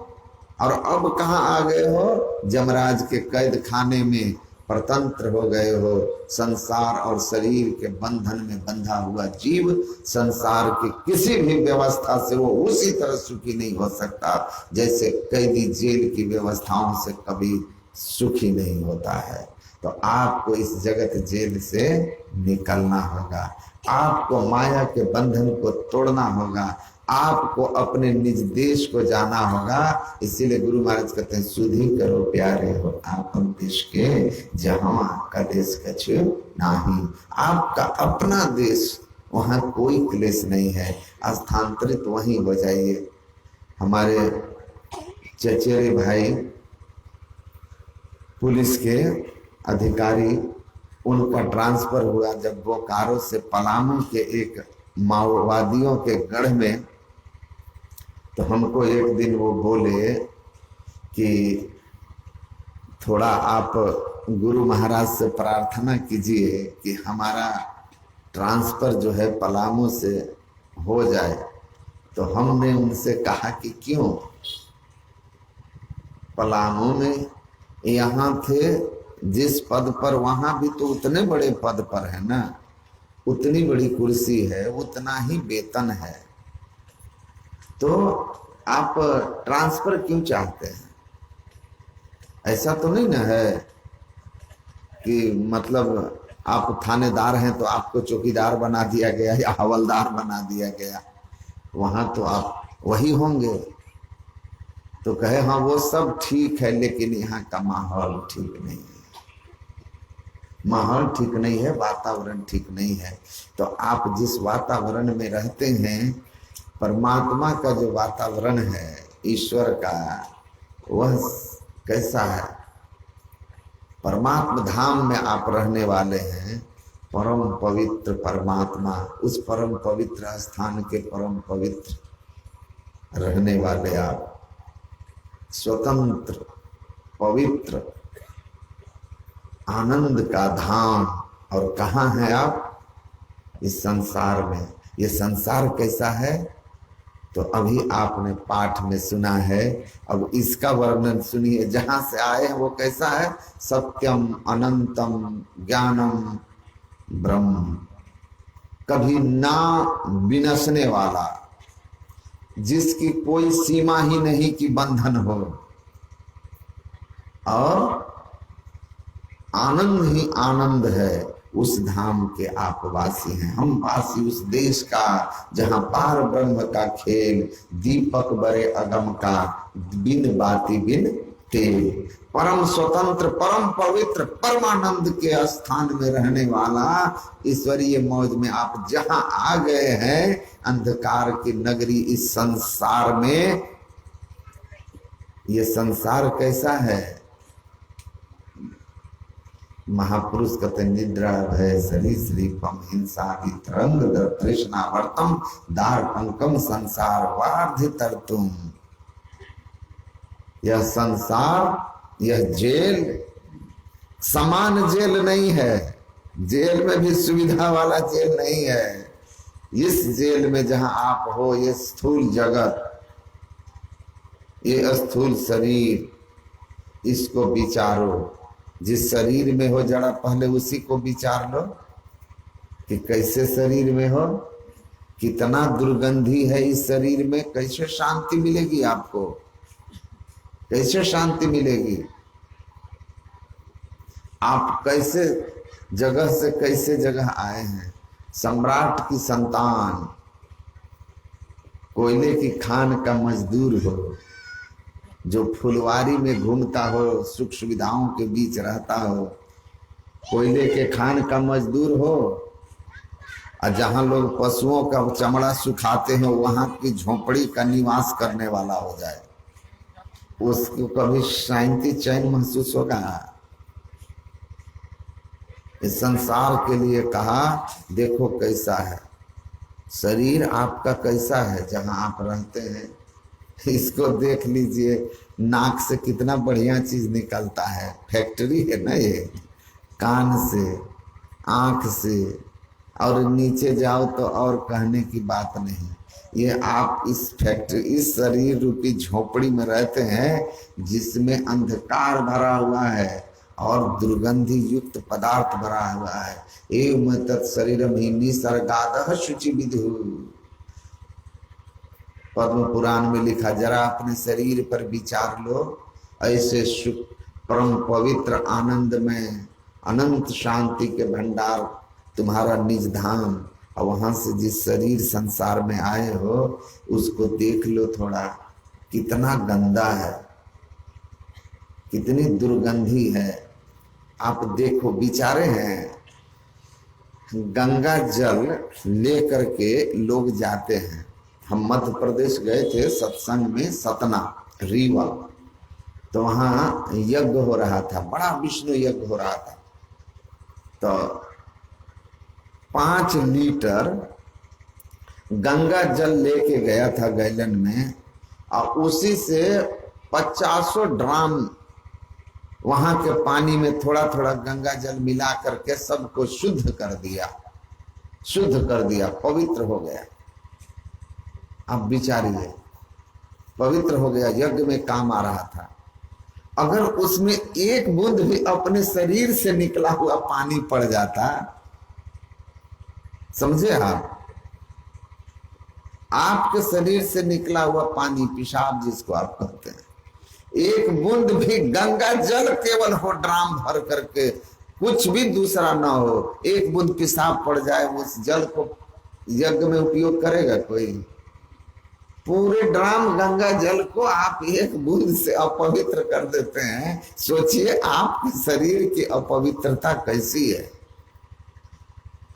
और अब कहाँ आ गए हो? यमराज के कैद खाने में परतंत्र हो गए हो। संसार और शरीर के बंधन में बंधा हुआ जीव संसार की किसी भी व्यवस्था से वो उसी तरह सुखी नहीं हो सकता जैसे कैदी जेल की व्यवस्थाओं से कभी सुखी नहीं होता है। तो आपको इस जगत जेल से निकलना होगा, आपको माया के बंधन को तोड़ना होगा, आपको अपने निज देश को जाना होगा। इसीलिए गुरु महाराज कहते हैं सुधी करो प्यारे हो आप देश के, जहां का देश कछु नहीं। आपका अपना देश, वहां कोई क्लेश नहीं है, स्थानांतरित वहीं हो जाइए। हमारे चचेरे भाई पुलिस के अधिकारी, उनका ट्रांसफर हुआ जब बोकारो से पलामू के एक माओवादियों के गढ़ में। तो हमको एक दिन वो बोले कि थोड़ा आप गुरु महाराज से प्रार्थना कीजिए कि हमारा ट्रांसफर जो है पलामू से हो जाए। तो हमने उनसे कहा कि क्यों? पलामू में यहाँ थे जिस पद पर, वहां भी तो उतने बड़े पद पर है ना, उतनी बड़ी कुर्सी है, उतना ही वेतन है, तो आप ट्रांसफर क्यों चाहते हैं? ऐसा तो नहीं ना है कि मतलब आप थानेदार हैं तो आपको चौकीदार बना दिया गया या हवलदार बना दिया गया, वहां तो आप वही होंगे। तो कहे हाँ वो सब ठीक है, लेकिन यहाँ का माहौल ठीक नहीं है, माहौल ठीक नहीं है, वातावरण ठीक नहीं है। तो आप जिस वातावरण में रहते हैं, परमात्मा का जो वातावरण है, ईश्वर का, वह कैसा है? परमात्मा धाम में आप रहने वाले हैं, परम पवित्र परमात्मा, उस परम पवित्र स्थान के परम पवित्र रहने वाले आप, स्वतंत्र पवित्र आनंद का धाम। और कहाँ हैं आप? इस संसार में। ये संसार कैसा है? तो अभी आपने पाठ में सुना है, अब इसका वर्णन सुनिए। जहां से आए हैं वो कैसा है? सत्यम अनंतम ज्ञानम ब्रह्म, कभी ना विनशने वाला, जिसकी कोई सीमा ही नहीं कि बंधन हो, और आनंद ही आनंद है। उस धाम के आप वासी हैं, हम वासी उस देश का जहां पार ब्रह्म का खेल, दीपक बरे अगम का, बिन बाती बिन तेल, परम स्वतंत्र परम पवित्र परमानंद के स्थान में रहने वाला ईश्वरीय मौज में आप जहां आ गए हैं, अंधकार की नगरी इस संसार में। ये संसार कैसा है? महापुरुष कहते निद्रा भय सरीसृपम हिंसा तरंग तृष्णावर्तम दार पंकम संसार वार्धितर तुम। यह संसार, यह जेल समान जेल नहीं है, जेल में भी सुविधा वाला जेल नहीं है। इस जेल में जहां आप हो, ये स्थूल जगत, ये स्थूल शरीर, इसको विचारो। जिस शरीर में हो जरा पहले उसी को विचार लो कि कैसे शरीर में हो, कितना दुर्गंधी है इस शरीर में, कैसे शांति मिलेगी आपको, कैसे शांति मिलेगी? आप कैसे जगह से कैसे जगह आए हैं? सम्राट की संतान, कोयले की खान का मजदूर हो, जो फुलवारी में घूमता हो, सुख सुविधाओं के बीच रहता हो, कोयले के खान का मजदूर हो, और जहां लोग पशुओं का चमड़ा सुखाते हैं वहां की झोपड़ी का निवास करने वाला हो जाए, उसको कभी शांति चैन महसूस होगा? इस संसार के लिए कहा देखो कैसा है शरीर आपका, कैसा है जहां आप रहते हैं, इसको देख लीजिए। नाक से कितना बढ़िया चीज निकलता है, फैक्ट्री है ना ये, कान से, आंख से, और नीचे जाओ तो और कहने की बात नहीं। ये आप इस फैक्ट्री, इस शरीर रूपी झोपड़ी में रहते हैं जिसमें अंधकार भरा हुआ है और दुर्गंधि युक्त पदार्थ भरा हुआ है। एवं तत्शरीरम ही निसर्गादः शुचि विधु। पद्म पुराण में लिखा, जरा अपने शरीर पर विचार लो, ऐसे सुख परम पवित्र आनंद में अनंत शांति के भंडार तुम्हारा निज धाम, और वहां से जिस शरीर संसार में आए हो उसको देख लो थोड़ा, कितना गंदा है, कितनी दुर्गंधी है। आप देखो, बिचारे हैं, गंगा जल लेकर के लोग जाते हैं। हम मध्य प्रदेश गए थे सत्संग में, सतना रीवा, तो वहाँ यज्ञ हो रहा था, बड़ा विष्णु यज्ञ हो रहा था। तो 5 लीटर गंगा जल लेके गया था गैलन में, और उसी से 50 ड्राम वहां के पानी में थोड़ा थोड़ा गंगा जल मिला करके सबको शुद्ध कर दिया, शुद्ध कर दिया, पवित्र हो गया। अब विचारिए, पवित्र हो गया, यज्ञ में काम आ रहा था। अगर उसमें एक बूंद भी अपने शरीर से निकला हुआ पानी पड़ जाता, समझे आप, आपके शरीर से निकला हुआ पानी, पेशाब जिसको आप कहते हैं, एक बूंद भी गंगा जल केवल हो ड्राम भर करके, कुछ भी दूसरा ना हो, एक बूंद पेशाब पड़ जाए, उस जल को यज्ञ में उपयोग करेगा कोई? पूरे ड्राम गंगा जल को आप एक बूंद से अपवित्र कर देते हैं। सोचिए आपके शरीर की अपवित्रता कैसी है।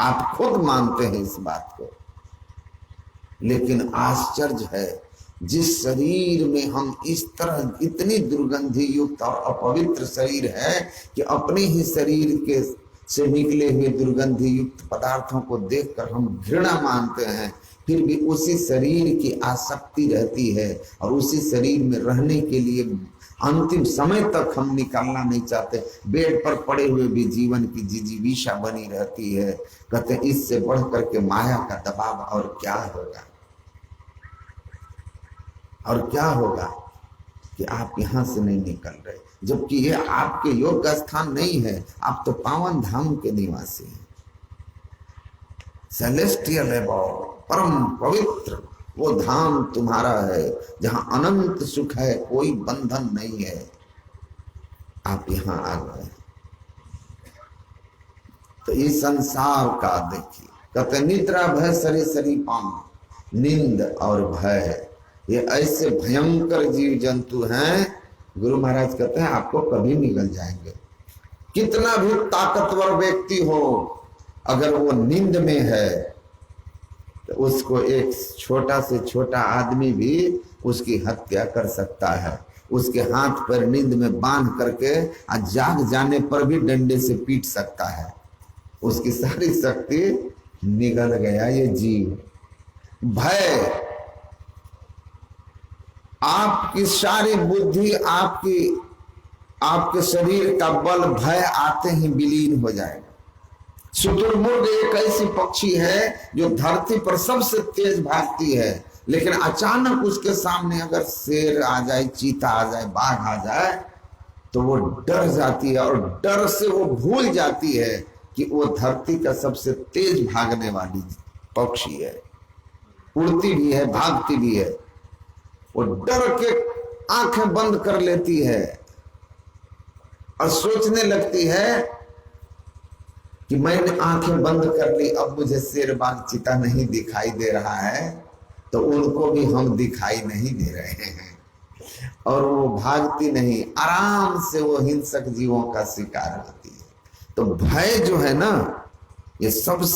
आप खुद मानते हैं इस बात को, लेकिन आश्चर्य है, जिस शरीर में हम इस तरह इतनी दुर्गंधि युक्त और अपवित्र शरीर है कि अपने ही शरीर के से निकले हुए दुर्गंधि युक्त पदार्थों को देखकर हम घृणा मानते हैं, फिर भी उसी शरीर की आसक्ति रहती है और उसी शरीर में रहने के लिए अंतिम समय तक हम निकालना नहीं चाहते। बेड पर पड़े हुए भी जीवन की जिजीविषा बनी रहती है। कहते हैं इससे बढ़ करके माया का दबाव और क्या होगा, और क्या होगा कि आप यहां से नहीं निकल रहे, जबकि ये आपके योग्य स्थान नहीं है। आप तो पावन धाम के निवासी हैं, सेलेस्टियल एबॉर्ड, परम पवित्र वो धाम तुम्हारा है जहां अनंत सुख है, कोई बंधन नहीं है। आप यहां आ गए तो इस संसार का देखिए, कहते निद्रा भय सरी सरी पाम, नींद और भय ये ऐसे भयंकर जीव जंतु हैं, गुरु महाराज कहते हैं आपको कभी निगल जाएंगे। कितना भी ताकतवर व्यक्ति हो, अगर वो नींद में है तो उसको एक छोटा से छोटा आदमी भी उसकी हत्या कर सकता है। उसके हाथ पर नींद में बांध करके जाग जाने पर भी डंडे से पीट सकता है। उसकी सारी शक्ति निगल गया ये जीव। भय, आपकी सारी बुद्धि, आपके शरीर का बल भय आते ही विलीन हो जाएगा। शुतुरमुर्ग एक ऐसी पक्षी है जो धरती पर सबसे तेज भागती है, लेकिन अचानक उसके सामने अगर शेर आ जाए, चीता आ जाए, बाघ आ जाए तो वो डर जाती है, और डर से वो भूल जाती है कि वो धरती का सबसे तेज भागने वाली पक्षी है, उड़ती भी है, भागती भी है। वो डर के आंखें बंद कर लेती है और सोचने लगती है कि मैंने आंखें बंद कर ली, अब मुझे शेर बाघ चीता नहीं दिखाई दे रहा है, तो उनको भी हम दिखाई नहीं दे रहे हैं, और वो भागती नहीं, आराम से वो हिंसक जीवों का शिकार होती है। तो भय जो है ना, ये सब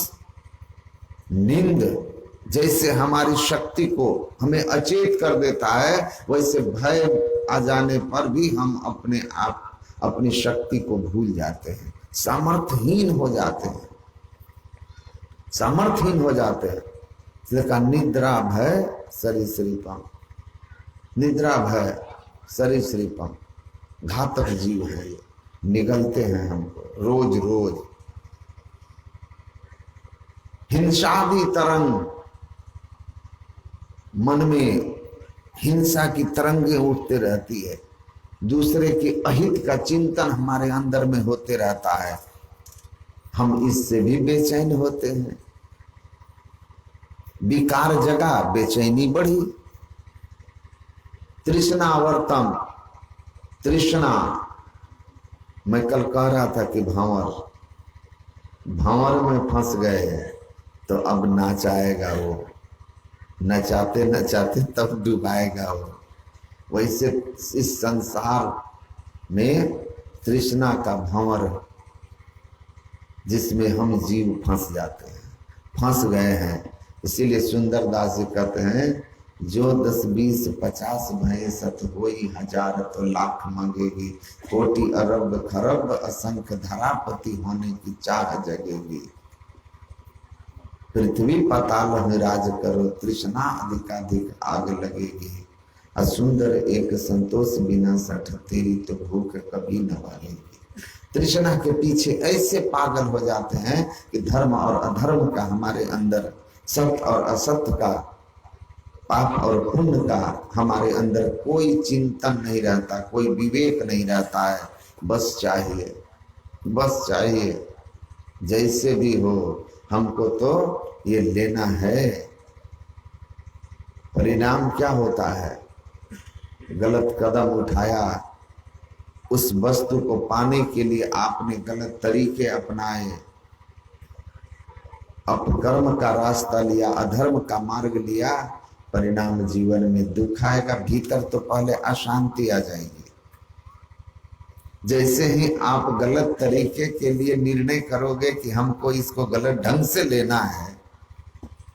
नींद जैसे हमारी शक्ति को हमें अचेत कर देता है, वैसे भय आ जाने पर भी हम अपने आप अपनी शक्ति को भूल जाते हैं, सामर्थ्यहीन हो जाते हैं, सामर्थ्यहीन हो जाते हैं। इसलिए कहा निद्रा भय सरीसृपम, निद्रा भय सरीसृपम, घातक जीव है ये। निगलते हैं हमको रोज रोज। हिंसादी तरंग, मन में हिंसा की तरंगे उठते रहती है, दूसरे के अहित का चिंतन हमारे अंदर में होते रहता है, हम इससे भी बेचैन होते हैं। विकार जगा, बेचैनी बढ़ी। तृष्णावर्तम, तृष्णा। मैं कल कह रहा था कि भंवर में फंस गए हैं तो अब नाचाएगा वो, नचाते नचाते तब डुबाएगा वो। वैसे इस संसार में तृष्णा का भंवर जिसमें हम जीव फंस जाते हैं, फंस गए हैं। इसीलिए सुंदरदास जी कहते हैं, जो 10 20 50 भय सत होई, 1000 तो लाख मांगेगी, कोटि अरब खरब असंख्य धरापति होने की चाह जगेगी। पृथ्वी पाताल में राज करो, तृष्णा अधिकाधिक आग लगेगी। असुंदर एक संतोष बिना सठ, तेरी तो भूख कभी न भागेगी। तृष्णा के पीछे ऐसे पागल हो जाते हैं कि धर्म और अधर्म का हमारे अंदर, सत्य और असत्य का, पाप और पुण्य का हमारे अंदर कोई चिंतन नहीं रहता, कोई विवेक नहीं रहता है। बस चाहिए, बस चाहिए, जैसे भी हो हमको तो ये लेना है। परिणाम क्या होता है? गलत कदम उठाया, उस वस्तु को पाने के लिए आपने गलत तरीके अपनाए, अपकर्म का रास्ता लिया, अधर्म का मार्ग लिया, परिणाम जीवन में दुख आएगा। भीतर तो पहले अशांति आ जाएगी। जैसे ही आप गलत तरीके के लिए निर्णय करोगे कि हमको इसको गलत ढंग से लेना है,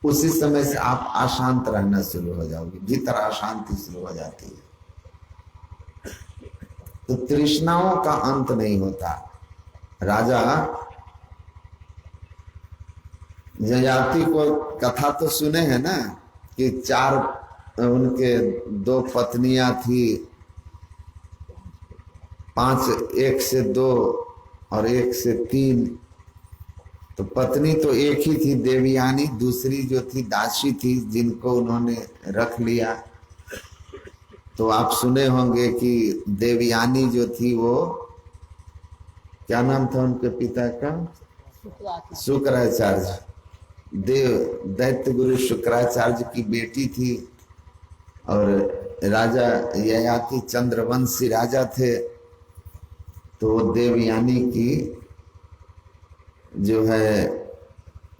उसी समय से आप अशांत रहना शुरू हो जाओगे, भीतर अशांति शुरू हो जाती है। तो तृष्णाओं का अंत नहीं होता। राजा ययाति को कथा तो सुने हैं ना कि 4 उनके 2 पत्नियां थी, 5 1 से 2 और 1 से 3। तो पत्नी तो एक ही थी देवयानी, दूसरी जो थी दासी थी जिनको उन्होंने रख लिया। तो आप सुने होंगे कि देवयानी जो थी वो, क्या नाम था उनके पिता का? शुक्राचार्य। दैत्य गुरु शुक्राचार्य की बेटी थी और राजा ययाति चंद्रवंशी राजा थे। तो देवयानी की जो है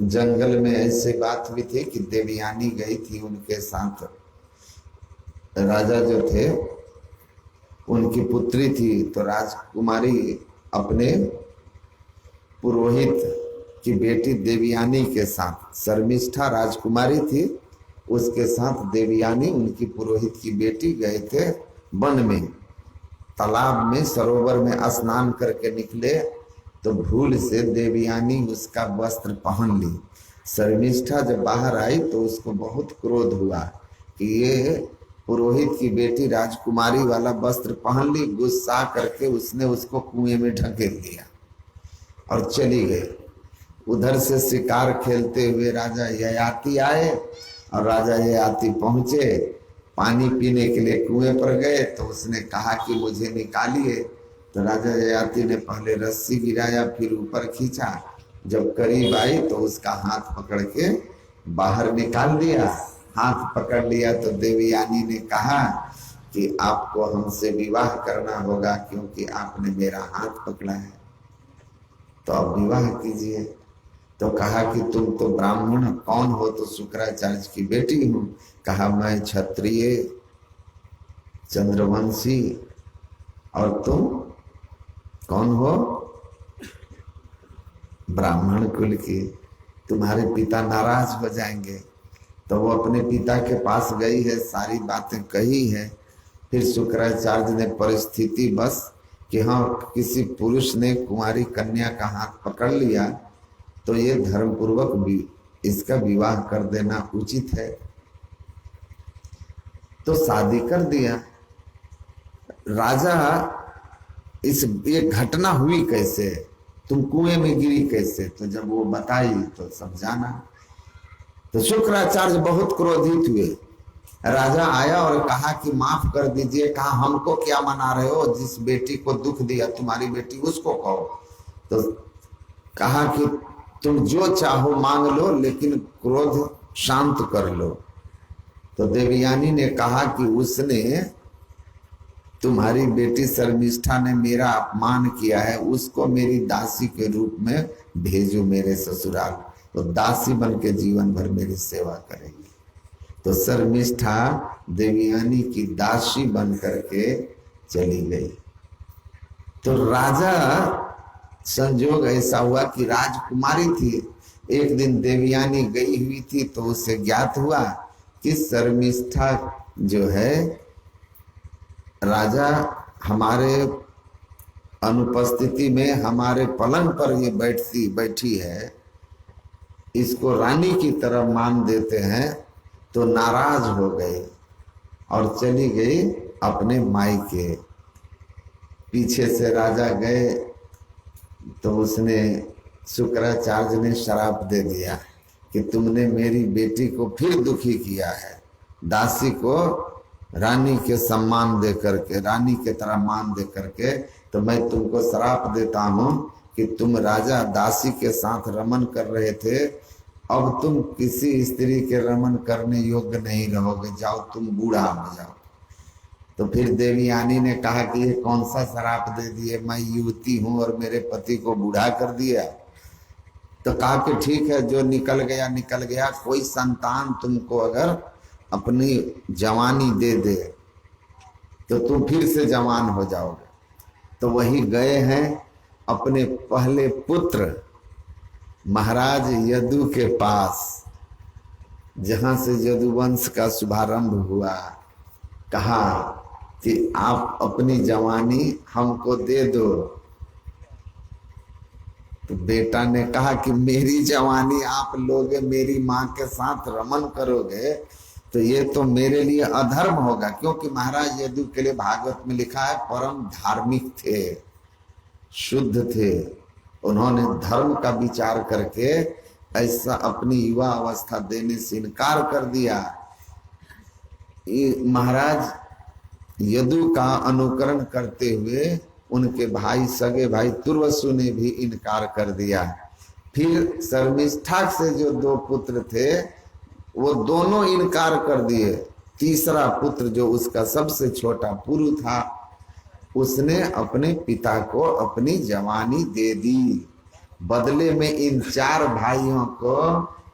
जंगल में ऐसे बात हुई थी कि देवयानी गई थी उनके साथ, राजा जो थे उनकी पुत्री थी। तो राजकुमारी अपने पुरोहित की बेटी देवयानी के साथ, शर्मिष्ठा राजकुमारी थी, उसके साथ देवयानी उनकी पुरोहित की बेटी गए थे वन में, तालाब में, सरोवर में स्नान करके निकले तो भूल से देवयानी उसका वस्त्र पहन ली। शर्मिष्ठा जब बाहर आई तो उसको बहुत क्रोध हुआ कि ये पुरोहित की बेटी राजकुमारी वाला वस्त्र पहन ली। गुस्सा करके उसने उसको कुएं में ढकेल दिया और चली गई। उधर से शिकार खेलते हुए राजा ययाति आए और राजा ययाति पहुंचे, पानी पीने के लिए कुएं पर गए तो उसने कहा कि मुझे निकालिए। तो राजा ययाति ने पहले रस्सी गिराया, फिर ऊपर खींचा। जब करीब आई तो उसका हाथ पकड़ के बाहर निकाल दिया। हाथ पकड़ लिया तो देवयानी ने कहा कि आपको हमसे विवाह करना होगा क्योंकि आपने मेरा हाथ पकड़ा है, तो अब विवाह कीजिए। तो कहा कि तुम तो ब्राह्मण, कौन हो? तो शुक्राचार्य की बेटी हूं। कहा मैं क्षत्रिय चंद्रवंशी, और तुम कौन हो? ब्राह्मण कुल की। तुम्हारे पिता नाराज हो जाएंगे। तो वो अपने पिता के पास गई है, सारी बातें कही है। फिर शुक्राचार्य ने परिस्थिति बस कि हाँ किसी पुरुष ने कुंवारी कन्या का हाथ पकड़ लिया तो ये धर्मपूर्वक भी इसका विवाह कर देना उचित है, तो शादी कर दिया। राजा इस ये घटना हुई कैसे, तुम कुएं में गिरी कैसे? तो जब वो बताई तो सब जाना। तो शुक्राचार्य बहुत क्रोधित हुए। राजा आया और कहा कि माफ कर दीजिए। कहा हमको क्या मना रहे हो, जिस बेटी को दुख दिया तुम्हारी बेटी उसको कहो। तो कहा कि तुम जो चाहो मांग लो, लेकिन क्रोध शांत कर लो। तो देवयानी ने कहा कि उसने, तुम्हारी बेटी शर्मिष्ठा ने मेरा अपमान किया है, उसको मेरी दासी के रूप में भेजो मेरे ससुराल, तो दासी बन के जीवन भर मेरी सेवा करेगी। तो शर्मिष्ठा देवयानी की दासी बन करके चली गई। तो राजा, संजोग ऐसा हुआ कि राजकुमारी थी। एक दिन देवयानी गई हुई थी तो उसे ज्ञात हुआ कि शर्मिष्ठा जो है, राजा हमारे अनुपस्थिति में हमारे पलंग पर ये बैठी है, इसको रानी की तरह मान देते हैं। तो नाराज हो गए और चली गई अपने मायके। पीछे से राजा गए तो उसने, शुक्राचार्य ने श्राप दे दिया कि तुमने मेरी बेटी को फिर दुखी किया है। दासी को रानी के सम्मान दे करके, रानी के तरह मान दे करके, तो मैं तुमको श्राप देता हूं कि तुम राजा दासी के साथ रमन कर रहे थे, अब तुम किसी स्त्री के रमन करने योग्य नहीं रहोगे, जाओ तुम बूढ़ा हो जाओ। तो फिर देवयानी ने कहा कि ये कौन सा श्राप दे दिए, मैं युवती हूं और मेरे पति को बूढ़ा कर दिया। तो कहा कि ठीक है, जो निकल गया निकल गया, कोई संतान तुमको अगर अपनी जवानी दे दे तो तुम फिर से जवान हो जाओगे। तो वही गए हैं अपने पहले पुत्र महाराज यदु के पास, जहां से यदुवंश का शुभारंभ हुआ। कहा कि आप अपनी जवानी हमको दे दो। तो बेटा ने कहा कि मेरी जवानी आप लोगे, मेरी माँ के साथ रमन करोगे, तो ये तो मेरे लिए अधर्म होगा। क्योंकि महाराज यदु के लिए भागवत में लिखा है परम धार्मिक थे, शुद्ध थे। उन्होंने धर्म का विचार करके ऐसा अपनी युवा अवस्था देने से इनकार कर दिया। महाराज यदु का अनुकरण करते हुए उनके भाई, सगे भाई तुर्वसु ने भी इनकार कर दिया। फिर शर्मिष्ठा से जो दो पुत्र थे वो दोनों इनकार कर दिए। तीसरा पुत्र जो उसका सबसे छोटा पुरु था, उसने अपने पिता को अपनी जवानी दे दी। बदले में इन चार भाइयों को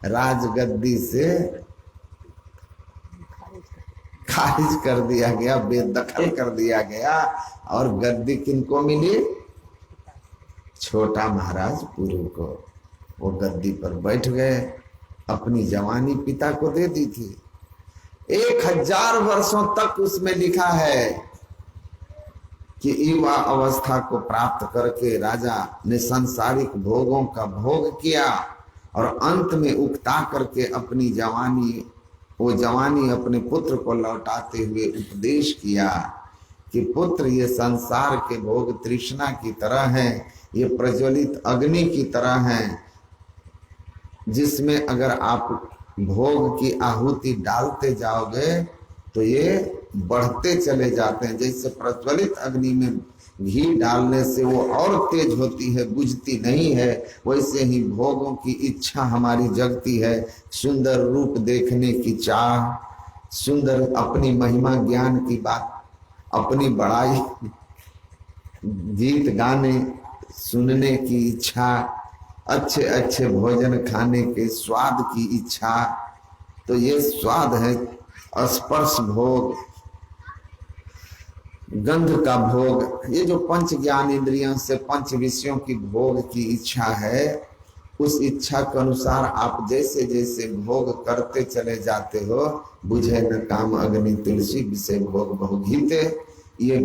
राजगद्दी से खारिज कर दिया गया, बेदखल कर दिया गया। और गद्दी किनको मिली? छोटा महाराज पुरु को। वो गद्दी पर बैठ गए, अपनी जवानी पिता को दे दी थी। 1000 वर्षों तक उसमें लिखा है कि युवा अवस्था को प्राप्त करके राजा ने सांसारिक भोगों का भोग किया और अंत में उकता करके अपनी जवानी, वो जवानी अपने पुत्र को लौटाते हुए उपदेश किया कि पुत्र, ये संसार के भोग तृष्णा की तरह हैं, ये प्रज्वलित अग्नि की तरह हैं, जिसमें अगर आप भोग की आहुति डालते जाओगे तो ये बढ़ते चले जाते हैं। जैसे प्रज्वलित अग्नि में घी डालने से वो और तेज होती है, बुझती नहीं है, वैसे ही भोगों की इच्छा हमारी जगती है। सुंदर रूप देखने की चाह, सुंदर अपनी महिमा ज्ञान की बात, अपनी बड़ाई, गीत गाने सुनने की इच्छा, अच्छे अच्छे भोजन खाने के स्वाद की इच्छा। तो ये स्वाद है स्पर्श भोग, गंध का भोग। ये जो पंच ज्ञान इंद्रियों से पंच विषयों की भोग की इच्छा है, उस इच्छा के अनुसार आप जैसे जैसे भोग करते चले जाते हो, बुझे न काम अग्नि तुलसी विषय भोग बहुघीते। ये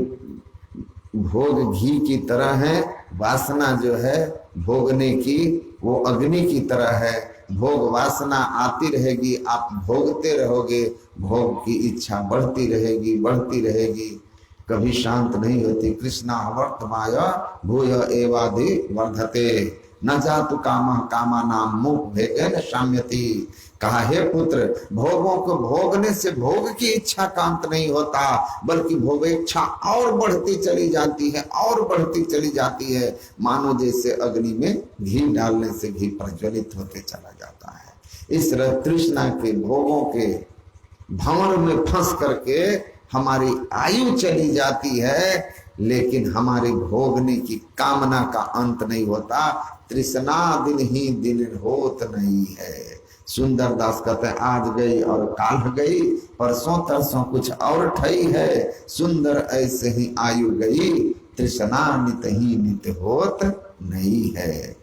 भोग घी की तरह है, वासना जो है भोगने की वो अग्नि की तरह है। भोग वासना आती रहेगी, आप भोगते रहोगे, भोग की इच्छा बढ़ती रहेगी, बढ़ती रहेगी। कभी शांत नहीं होती। कृष्णा वर्तमाय भूय एवादि वर्धते न जातु काम कामा नाम मुख भेगन शाम्यति। कहा हे पुत्र, भोगों को भोगने से भोग की इच्छा का अंत नहीं होता, बल्कि भोग इच्छा और बढ़ती चली जाती है और बढ़ती चली जाती है, मानो जैसे अग्नि में घी डालने से घी प्रज्वलित होते चला जाता है। इस तरह तृष्णा के भोगों के भंवर में फंस करके हमारी आयु चली जाती है, लेकिन हमारी भोगने की कामना का अंत नहीं होता। तृष्णा दिन ही दिन होत नहीं है। सुंदर दास कहते हैं आज गई और काल गई, परसों तरसों कुछ और ठई है, सुंदर ऐसे ही आयु गई, तृष्णा नित ही नित होत नहीं है।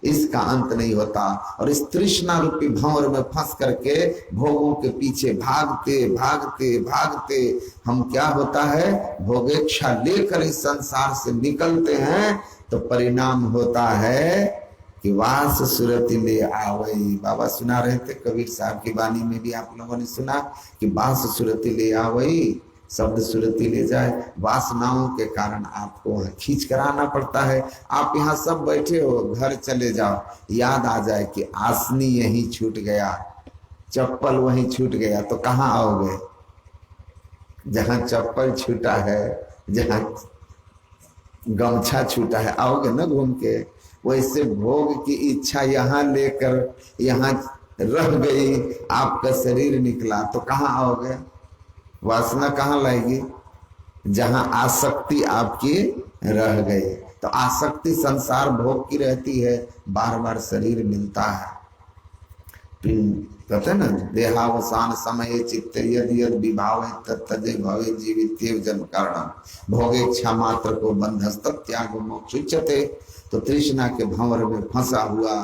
इसका अंत नहीं होता। और इस तृष्णा रूपी भंवर में फंस करके भोगों के पीछे भागते भागते भागते हम क्या होता है, भोगेच्छा लेकर इस संसार से निकलते हैं, तो परिणाम होता है कि वास सुरति ले आवई। बाबा सुना रहे थे, कबीर साहब की वाणी में भी आप लोगों ने सुना कि वास सुरति ले आवई, शब्द सुरति ले जाए। वासनाओं के कारण आपको खींच कर आना पड़ता है। आप यहाँ सब बैठे हो, घर चले जाओ, याद आ जाए कि आसनी यहीं छूट गया, चप्पल वहीं छूट गया, तो कहाँ आओगे? जहाँ चप्पल छूटा है, जहाँ गमछा छूटा है, आओगे ना घूम के। वैसे भोग की इच्छा यहाँ लेकर यहाँ रह गई, आपका शरीर निकला, तो कहाँ आओगे? वासना कहाँ लाएगी? जहां आसक्ति आपकी रह गई। तो आसक्ति संसार भोग की रहती है, बार बार शरीर मिलता है। कहते हैं ना, देहावसान समय चित्त यद यद विभाव तत्तजे भवे जीवित जन्म कारण भोगेच्छा मात्र को बंधस्त त्याग मोक्ष उच्यते। तो तृष्णा के भंवर में फंसा हुआ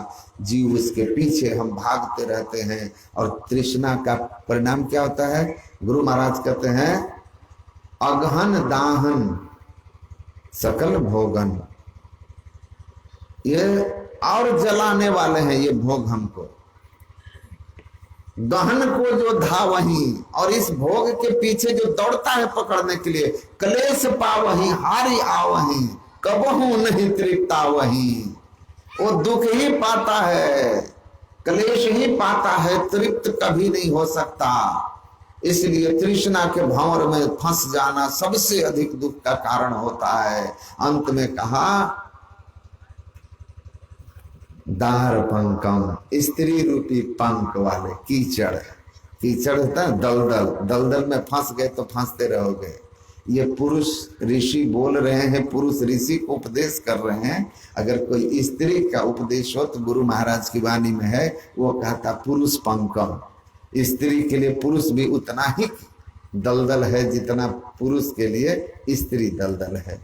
जीव, उसके पीछे हम भागते रहते हैं। और तृष्णा का परिणाम क्या होता है? गुरु महाराज कहते हैं अगहन दाहन सकल भोगन। ये और जलाने वाले हैं ये भोग हमको। गहन को जो धा वही, और इस भोग के पीछे जो दौड़ता है पकड़ने के लिए, क्लेश पावही हारी आवही कबहू नहीं तृप्ता वही। वो दुख ही पाता है, क्लेश ही पाता है, तृप्त कभी नहीं हो सकता। इसलिए तृष्णा के भंवर में फंस जाना सबसे अधिक दुख का कारण होता है। अंत में कहा दार पंकम, स्त्री रूपी पंख वाले कीचड़। कीचड़ होता है दलदल, दलदल में फंस गए तो फंसते रहोगे। ये पुरुष ऋषि बोल रहे हैं, पुरुष ऋषि को उपदेश कर रहे हैं। अगर कोई स्त्री का उपदेश हो तो गुरु महाराज की वाणी में है, वो कहता पुरुष पंकम। स्त्री के लिए पुरुष भी उतना ही दलदल है जितना पुरुष के लिए स्त्री दलदल है।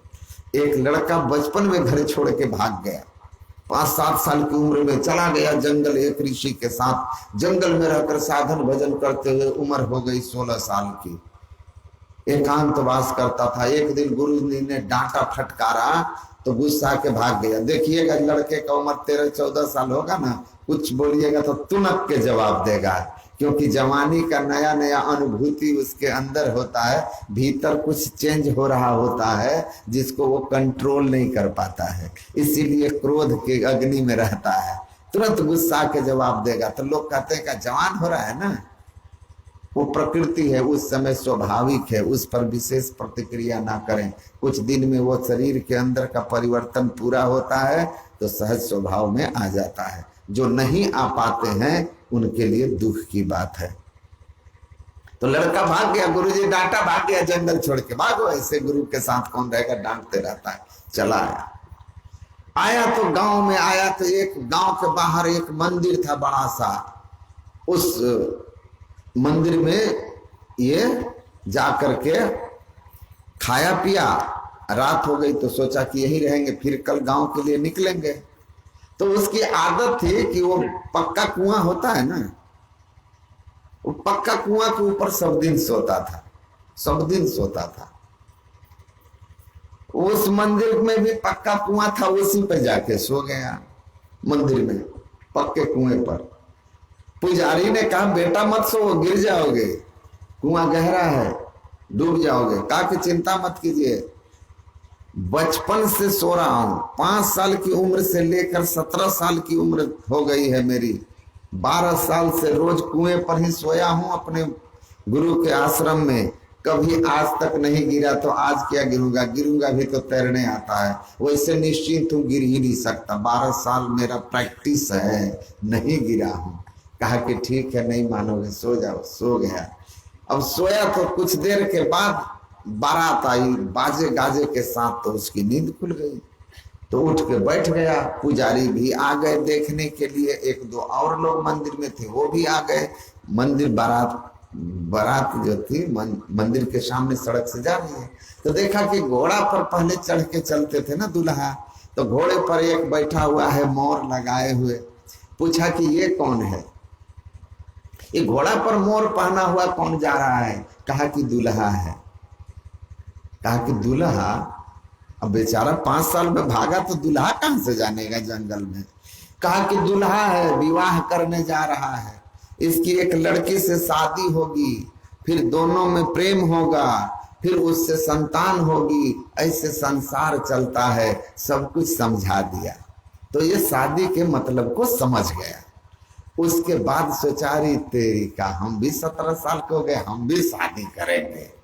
एक लड़का बचपन में घर छोड़ के भाग गया, 5-7 साल की उम्र में चला गया जंगल एक ऋषि के साथ। जंगल में रहकर साधन भजन करते हुए उम्र हो गई 16 साल की, एकांतवास करता था। एक दिन गुरु जी ने डांटा फटकारा तो गुस्सा के भाग गया। देखिएगा लड़के का उम्र 13-14 साल होगा ना, कुछ बोलिएगा तो तुनक के जवाब देगा, क्योंकि जवानी का नया नया अनुभूति उसके अंदर होता है, भीतर कुछ चेंज हो रहा होता है जिसको वो कंट्रोल नहीं कर पाता है, इसीलिए क्रोध के अग्नि में रहता है, तुरंत गुस्सा के जवाब देगा। तो लोग कहते हैं कि जवान हो रहा है ना, वो प्रकृति है, उस समय स्वाभाविक है, उस पर विशेष प्रतिक्रिया ना करें। कुछ दिन में वो शरीर के अंदर का परिवर्तन पूरा होता है तो सहज स्वभाव में आ जाता है। जो नहीं आ पाते हैं उनके लिए दुख की बात है। तो लड़का भाग गया, गुरुजी डांटा, भाग गया जंगल छोड़ के। भागो, ऐसे गुरु के साथ कौन रहेगा, डांटते रहता है। चला आया तो गांव में आया तो एक गांव के बाहर एक मंदिर था बड़ा सा। उस मंदिर में ये जाकर के खाया पिया, रात हो गई तो सोचा कि यही रहेंगे, फिर कल गांव के लिए निकलेंगे। तो उसकी आदत थी कि वो पक्का कुआं होता है ना, वो पक्का कुआं के ऊपर सब दिन सोता था, सब दिन सोता था। उस मंदिर में भी पक्का कुआं था, उसी पे जाके सो गया मंदिर में पक्के कुएं पर। पुजारी ने कहा बेटा मत सो, गिर जाओगे, कुआं गहरा है। डूब जाओगे। कहा कि चिंता मत कीजिए, बचपन से सो रहा हूं, 5 साल की उम्र से लेकर 17 साल की उम्र हो गई है मेरी, 12 साल से रोज कुएं पर ही सोया हूं अपने गुरु के आश्रम में, कभी आज तक नहीं गिरा, तो आज क्या गिरूंगा, गिरूंगा भी तो तैरने आता है, वैसे निश्चिंत हूं गिर ही नहीं सकता, 12 साल मेरा प्रैक्टिस है, नहीं गिरा हूं। कहा कि ठीक है, नहीं मानोगे, सो जाओ। सो गया। अब सोया तो कुछ देर के बाद बारात आई बाजे गाजे के साथ, तो उसकी नींद खुल गई, तो उठ के बैठ गया। पुजारी भी आ गए देखने के लिए, 1-2 और लोग मंदिर में थे वो भी आ गए। मंदिर बारात जो थी मंदिर के सामने सड़क से जा रही है, तो देखा कि घोड़ा पर पहले चढ़ के चलते थे ना दूल्हा, तो घोड़े पर एक बैठा हुआ है मोर लगाए हुए। पूछा कि ये कौन है, ये घोड़ा पर मोर पहना हुआ कौन जा रहा है? कहा कि दूल्हा है। कहा कि दूल्हा? अब बेचारा 5 साल में भागा, तो दूल्हा कहां से जानेगा जंगल में। कहा कि दूल्हा है, विवाह करने जा रहा है, इसकी एक लड़की से शादी होगी, फिर दोनों में प्रेम होगा, फिर उससे संतान होगी, ऐसे संसार चलता है। सब कुछ समझा दिया, तो ये शादी के मतलब को समझ गया। उसके बाद सोचा, रही तेरी का, हम भी 17 साल के हो गए, हम भी शादी करेंगे,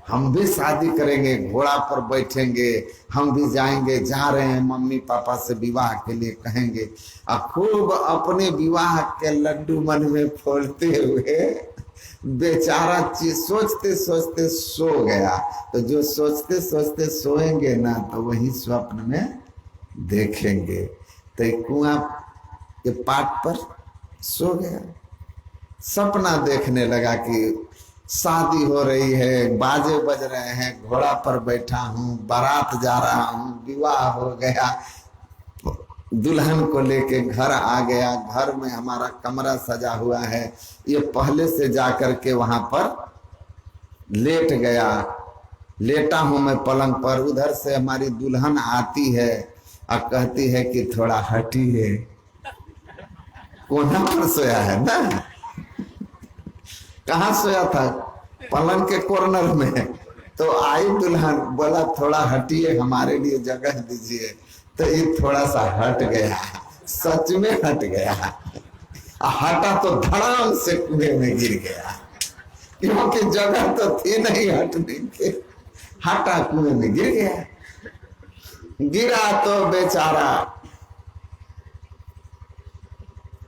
हम भी शादी करेंगे, घोड़ा पर बैठेंगे, हम भी जाएंगे, जा रहे हैं मम्मी पापा से विवाह के लिए कहेंगे। और खूब अपने विवाह के लड्डू मन में फोड़ते हुए बेचारा चीज सोचते सोचते सो गया। तो जो सोचते सोचते सोएंगे ना, तो वही स्वप्न में देखेंगे। तो कुआं के पाट पर सो गया, सपना देखने लगा कि शादी हो रही है, बाजे बज रहे हैं, घोड़ा पर बैठा हूँ, बारात जा रहा हूँ, विवाह हो गया, दुल्हन को लेके घर आ गया, घर में हमारा कमरा सजा हुआ है, ये पहले से जाकर के वहां पर लेट गया, लेटा हूं मैं पलंग पर, उधर से हमारी दुल्हन आती है और कहती है कि थोड़ा हटिए। कोना पर सोया है ना, कहाँ सोया था? पलंग के कॉर्नर में। तो आई दुल्हन, बोला थोड़ा हटिए, हमारे लिए जगह दीजिए। तो ये थोड़ा सा हट गया, सच में हट गया, हटा तो धड़ाम से कुएं में गिर गया, क्योंकि जगह तो थी नहीं हटने के, हटा कुएं में गिर गया। गिरा तो बेचारा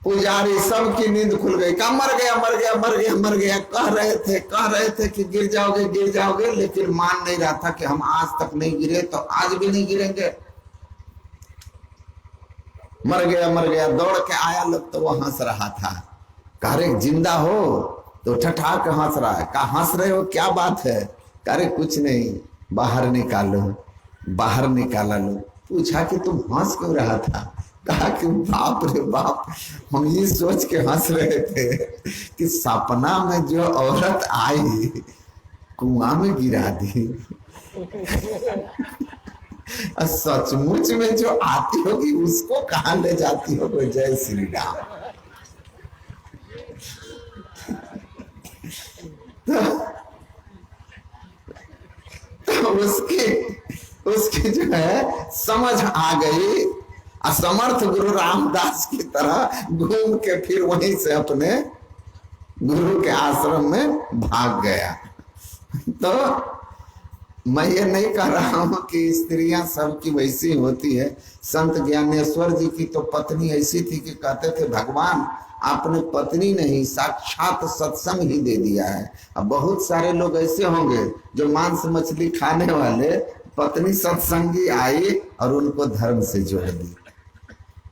पुजारी सबकी नींद खुल गई, कहा मर गया मर गया मर गया मर गया। कह रहे थे कि गिर जाओगे, लेकिन मान नहीं रहा था कि हम आज तक नहीं गिरे तो आज भी नहीं गिरेंगे। मर गया। दौड़ के आया लोग, तो वो हंस रहा था। कह रहे जिंदा हो? तो ठठा के हंस रहा है। कहा हंस रहे हो, क्या बात है? कह रहे कुछ नहीं, बाहर निकाला लो। पूछा कि तुम हंस क्यों रहा था? कहा कि बाप रे बाप, हम ये सोच के हंस रहे थे कि सपना में जो औरत आई कुआं में गिरा दी, सचमुच में जो आती होगी उसको कहां ले जाती होगी? जय श्री राम। तो उसकी जो है समझ आ गई। असमर्थ गुरु रामदास की तरह घूम के फिर वहीं से अपने गुरु के आश्रम में भाग गया। तो मैं ये नहीं कह रहा हूं कि स्त्रियां सबकी वैसी होती है। संत ज्ञानेश्वर जी की तो पत्नी ऐसी थी कि कहते थे भगवान आपने पत्नी नहीं साक्षात सत्संग ही दे दिया है। अब बहुत सारे लोग ऐसे होंगे जो मांस मछली खाने वाले, पत्नी सत्संगी आई और उनको धर्म से जोड़ दी।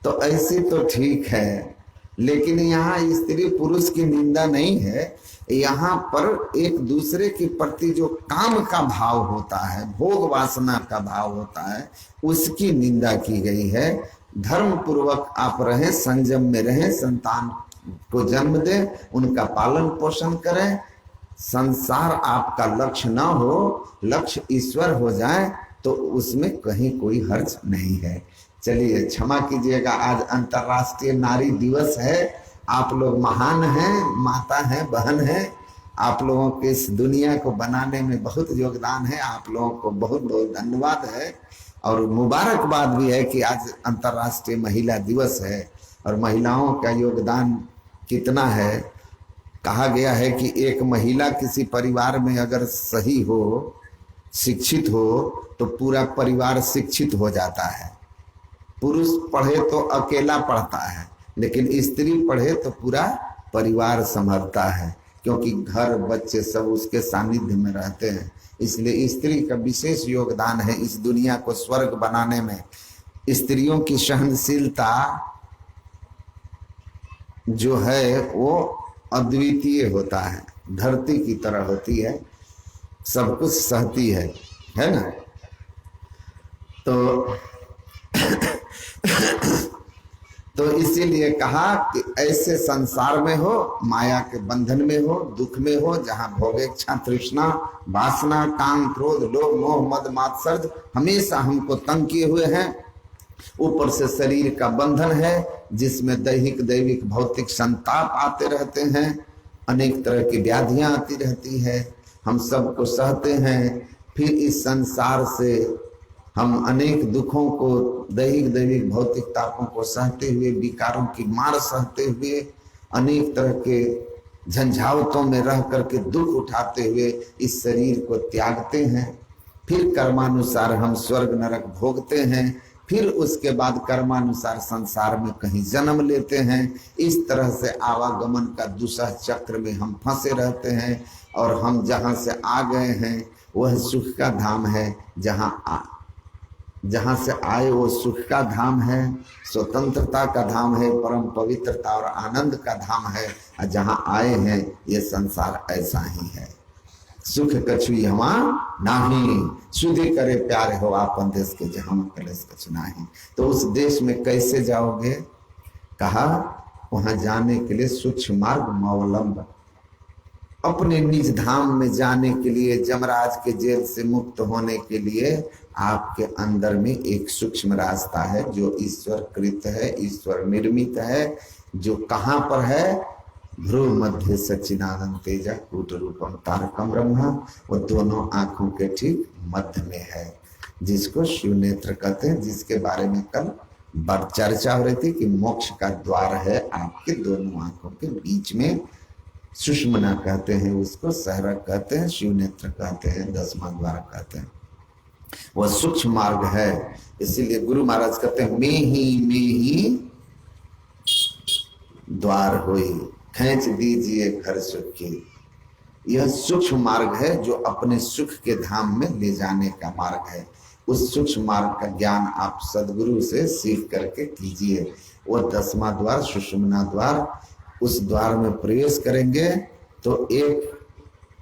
तो ऐसी तो ठीक है, लेकिन यहाँ स्त्री पुरुष की निंदा नहीं है। यहाँ पर एक दूसरे के प्रति जो काम का भाव होता है, भोग वासना का भाव होता है, उसकी निंदा की गई है। धर्म पूर्वक आप रहें, संयम में रहें, संतान को जन्म दें, उनका पालन पोषण करें। संसार आपका लक्ष्य न हो, लक्ष्य ईश्वर हो जाए तो उसमें कहीं कोई हर्ज नहीं है। चलिए क्षमा कीजिएगा, आज अंतर्राष्ट्रीय नारी दिवस है। आप लोग महान हैं, माता हैं, बहन हैं, आप लोगों के इस दुनिया को बनाने में बहुत योगदान है। आप लोगों को बहुत बहुत धन्यवाद है और मुबारकबाद भी है कि आज अंतर्राष्ट्रीय महिला दिवस है और महिलाओं का योगदान कितना है। कहा गया है कि एक महिला किसी परिवार में अगर सही हो, शिक्षित हो, तो पूरा परिवार शिक्षित हो जाता है। पुरुष पढ़े तो अकेला पढ़ता है, लेकिन स्त्री पढ़े तो पूरा परिवार संभलता है, क्योंकि घर बच्चे सब उसके सानिध्य में रहते हैं। इसलिए स्त्री का विशेष योगदान है इस दुनिया को स्वर्ग बनाने में। स्त्रियों की सहनशीलता जो है वो अद्वितीय होता है, धरती की तरह होती है, सब कुछ सहती है ना। तो इसीलिए कहा कि ऐसे संसार में हो, माया के बंधन में हो, दुख में हो, जहां भोगेच्छा, तृष्णा, वासना, काम, क्रोध, लोभ, मोह, मद, मात्सर्य हमेशा हमको तंग किए हुए हैं। ऊपर से शरीर का बंधन है जिसमें दैहिक दैविक भौतिक संताप आते रहते हैं, अनेक तरह की व्याधियां आती रहती है, हम सबको सहते हैं। फिर इस संसार से हम अनेक दुखों को, दैहिक दैविक भौतिक तापों को सहते हुए, विकारों की मार सहते हुए, अनेक तरह के झंझावतों में रह करके दुख उठाते हुए इस शरीर को त्यागते हैं। फिर कर्मानुसार हम स्वर्ग नरक भोगते हैं, फिर उसके बाद कर्मानुसार संसार में कहीं जन्म लेते हैं। इस तरह से आवागमन का दुसह चक्र में हम फंसे रहते हैं और हम जहाँ से आ गए हैं वह सुख का धाम है। जहाँ से आए वो सुख का धाम है, स्वतंत्रता का धाम है, परम पवित्रता और आनंद का धाम है। और जहाँ आए हैं ये संसार ऐसा ही है। सुख कछु हमा नाही, सुधे करे प्यारे हो आपन देश के जहाँ कलेश कछु नाही। तो उस देश में कैसे जाओगे? कहा वहां जाने के लिए सूक्ष्म मार्ग मौलंब, अपने निज धाम में जाने के लिए, जमराज के जेल से मुक्त होने के लिए आपके अंदर में एक सूक्ष्म रास्ता है जो ईश्वर कृत है, ईश्वर निर्मित है। जो कहाँ पर है? भ्रू मध्य सच्चिदानंद तेजा कूट रूपम तारकम ब्रह्मा, वो दोनों आंखों के ठीक मध्य में है, जिसको शिव नेत्र कहते हैं, जिसके बारे में कल बड़ चर्चा हो रही थी कि मोक्ष का द्वार है आपके दोनों आंखों के बीच में। सुषमना कहते हैं उसको, सहरक कहते हैं, शिव नेत्र कहते हैं, 10वां द्वार कहते हैं। वह सूक्ष्म मार्ग है। इसीलिए गुरु महाराज कहते हैं में ही द्वार होई, खींच दीजिए घर सुख की। यह सूक्ष्म मार्ग है जो अपने सुख के धाम में ले जाने का मार्ग है। उस सूक्ष्म मार्ग का ज्ञान आप सदगुरु से सीख करके कीजिए। वह 10वां द्वार सुषुम्ना द्वार, उस द्वार में प्रवेश करेंगे तो एक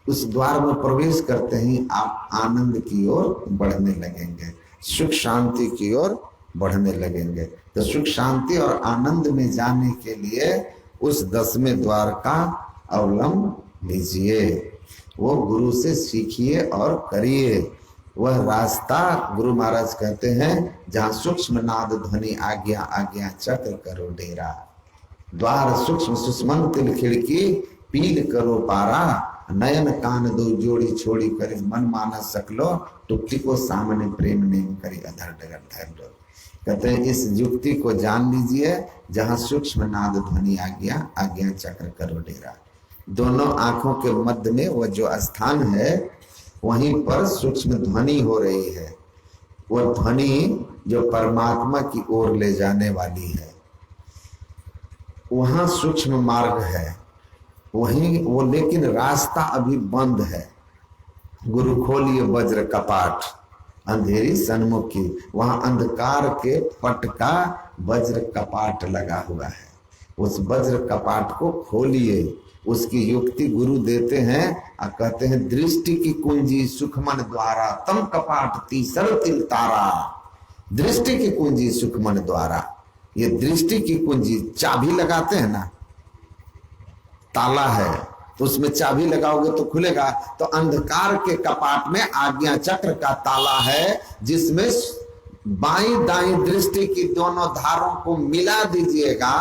उस द्वार में प्रवेश करते ही आप आनंद की ओर बढ़ने लगेंगे, सुख शांति की ओर बढ़ने लगेंगे। तो सुख शांति और आनंद में जाने के लिए उस 10वें द्वार का अवलंब लीजिए, वो गुरु से सीखिए और करिए। वह रास्ता गुरु महाराज कहते हैं जहाँ सूक्ष्म नाद ध्वनि आज्ञा आज्ञा चक्र करो डेरा, द्वार सूक्ष्म सुष्मन तिल खिड़की पील करो पारा, नयन कान दो जोड़ी छोड़ी करे मन मानस सकलो, टुकटी को सामने प्रेम नेम करी अधर डगर धर लो। कहते हैं इस युक्ति को जान लीजिए, जहाँ सूक्ष्म नाद ध्वनि आज्ञा आज्ञा चक्र करो डेरा, दोनों आंखों के मध्य में वह जो स्थान है वहीं पर सूक्ष्म ध्वनि हो रही है। वह ध्वनि जो परमात्मा की ओर ले जाने वाली है, वहां सूक्ष्म मार्ग है वहीं वो, लेकिन रास्ता अभी बंद है। गुरु खोलिए वज्र कपाट अंधेरी सन्मुखी, वहां अंधकार के पट का वज्र कपाट लगा हुआ है। उस वज्र कपाट को खोलिए। उसकी युक्ति गुरु देते हैं और कहते हैं दृष्टि की कुंजी सुखमन द्वारा तम कपाट तीसर तिल तारा। दृष्टि की कुंजी सुखमन द्वारा, ये दृष्टि की कुंजी चाबी लगाते हैं ना, ताला है तो उसमें चाबी लगाओगे तो खुलेगा। तो अंधकार के कपाट में आज्ञा चक्र का ताला है, जिसमें बाईं दाईं दृष्टि की दोनों धारों को मिला दीजिएगा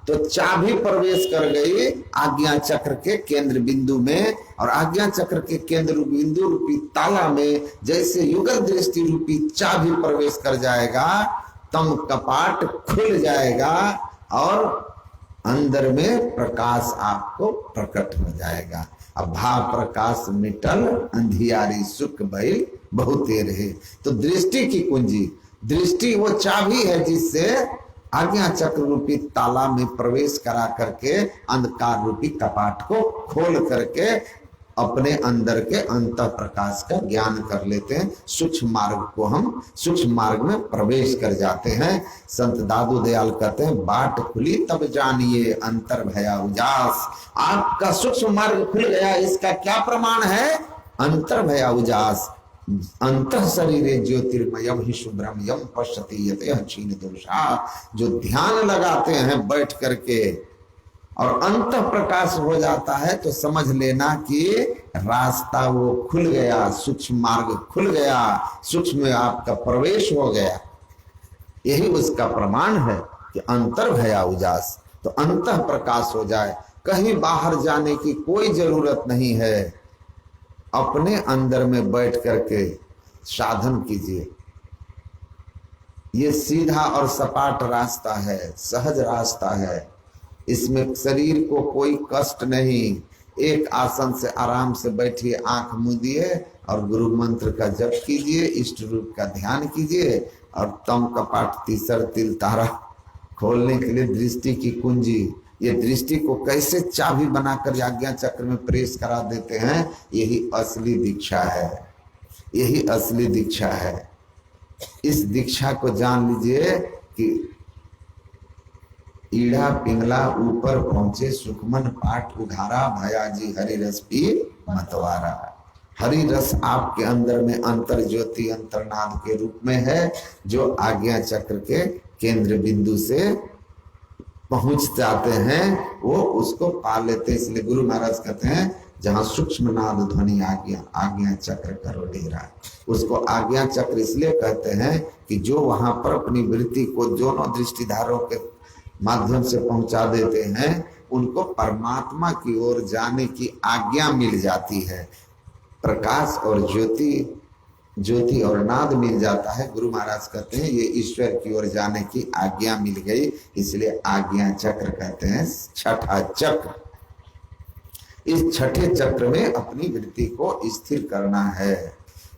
तो चाबी प्रवेश कर गई आज्ञा चक्र के केंद्र बिंदु में, और आज्ञा चक्र के केंद्र बिंदु रूपी ताला में जैसे युगल दृष्टि रूपी चाबी प्रवेश कर जाएगा, तम कपाट खुल जाएगा और अंदर में प्रकाश आपको प्रकट हो जाएगा। अब भाव प्रकाश मिटल अंधियारी सुख भइल बहुते रहे। तो दृष्टि की कुंजी, दृष्टि वो चाबी है जिससे आज्ञा चक्र रूपी ताला में प्रवेश करा करके अंधकार रूपी कपाट को खोल करके अपने अंदर के अंत प्रकाश का ज्ञान कर लेते हैं। सूक्ष्म मार्ग को हम सूक्ष्म मार्ग में प्रवेश कर जाते हैं। संत दादू दयाल कहते हैं, बाट खुली तब जानिए अंतर भया उजास। आपका सूक्ष्म मार्ग खुल गया, इसका क्या प्रमाण है? अंतर भया उजास। अंतः शरीरे ज्योतिर्मयम ही शुभ्रम यम पश्यति यते क्षीण दोषा। जो ध्यान लगाते हैं बैठ करके और अंत प्रकाश हो जाता है, तो समझ लेना कि रास्ता वो खुल गया, सूक्ष्म मार्ग खुल गया, सूक्ष्म में आपका प्रवेश हो गया। यही उसका प्रमाण है कि अंतर भया उजास। तो अंत प्रकाश हो जाए, कहीं बाहर जाने की कोई जरूरत नहीं है। अपने अंदर में बैठ करके साधन कीजिए। ये सीधा और सपाट रास्ता है, सहज रास्ता है। इसमें शरीर को कोई कष्ट नहीं। एक आसन से आराम से बैठिए, आंख मूंदिए और गुरु मंत्र का जप कीजिए, इष्ट रूप का ध्यान कीजिए और तम कपाट तीसर तिल तारा खोलने के लिए दृष्टि की कुंजी, ये दृष्टि को कैसे चाबी बनाकर आज्ञा चक्र में प्रवेश करा देते हैं, यही असली दीक्षा है। यही असली दीक्षा है। इस दीक्षा को जान लीजिए कि ईढ़ा पिंगला ऊपर पहुंचे, सुखमन पाठ उघारा, भयाजी हरि रस पी मतवारा। हरि रस आपके अंदर में अंतर ज्योति अंतर्नाद के रूप में है, जो आज्ञा चक्र के केंद्र बिंदु से पहुंच जाते हैं, वो उसको पा लेते हैं। इसलिए गुरु महाराज कहते हैं, जहां सूक्ष्म नाद ध्वनि आज्ञा, आज्ञा चक्र करो डेरा। उसको आज्ञा चक्र इसलिए कहते हैं कि जो वहां पर अपनी वृत्ति को दोनों दृष्टिधारों के माध्यम से पहुंचा देते हैं, उनको परमात्मा की ओर जाने की आज्ञा मिल जाती है। प्रकाश और ज्योति, ज्योति और नाद मिल जाता है। गुरु महाराज कहते हैं ये ईश्वर की ओर जाने की आज्ञा मिल गई, इसलिए आज्ञा चक्र कहते हैं छठा चक्र। इस छठे चक्र में अपनी वृत्ति को स्थिर करना है।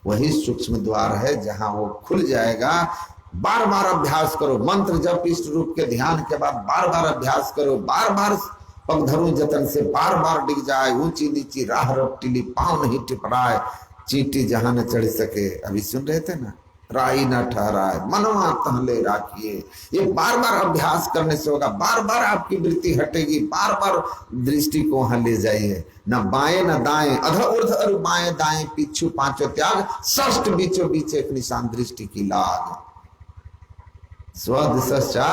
वही सूक्ष्म द्वार है जहां वो खुल जाएगा। बार बार अभ्यास करो, मंत्र जप इष्ट रूप के ध्यान के बाद बार बार अभ्यास करो। बार बार पगधरू जतन से बार बार डिग जाए, ऊंची नीची राह रपटीली पांव नहीं टिपराए, चींटी जहां न चढ़ सके। अभी सुन रहे थे ना, राई न ठहराए मनवा तहले राखिए। ये बार बार अभ्यास करने से होगा। बार बार आपकी वृत्ति हटेगी, बार बार दृष्टि को वहां ले जाइए। न बाएं न दाएं, अध ऊर्ध अरु बाएं दाएं, पीछू पांचों त्याग, षष्ठ बीचों बीच एक निशान दृष्टि की लाग। स्वदिशा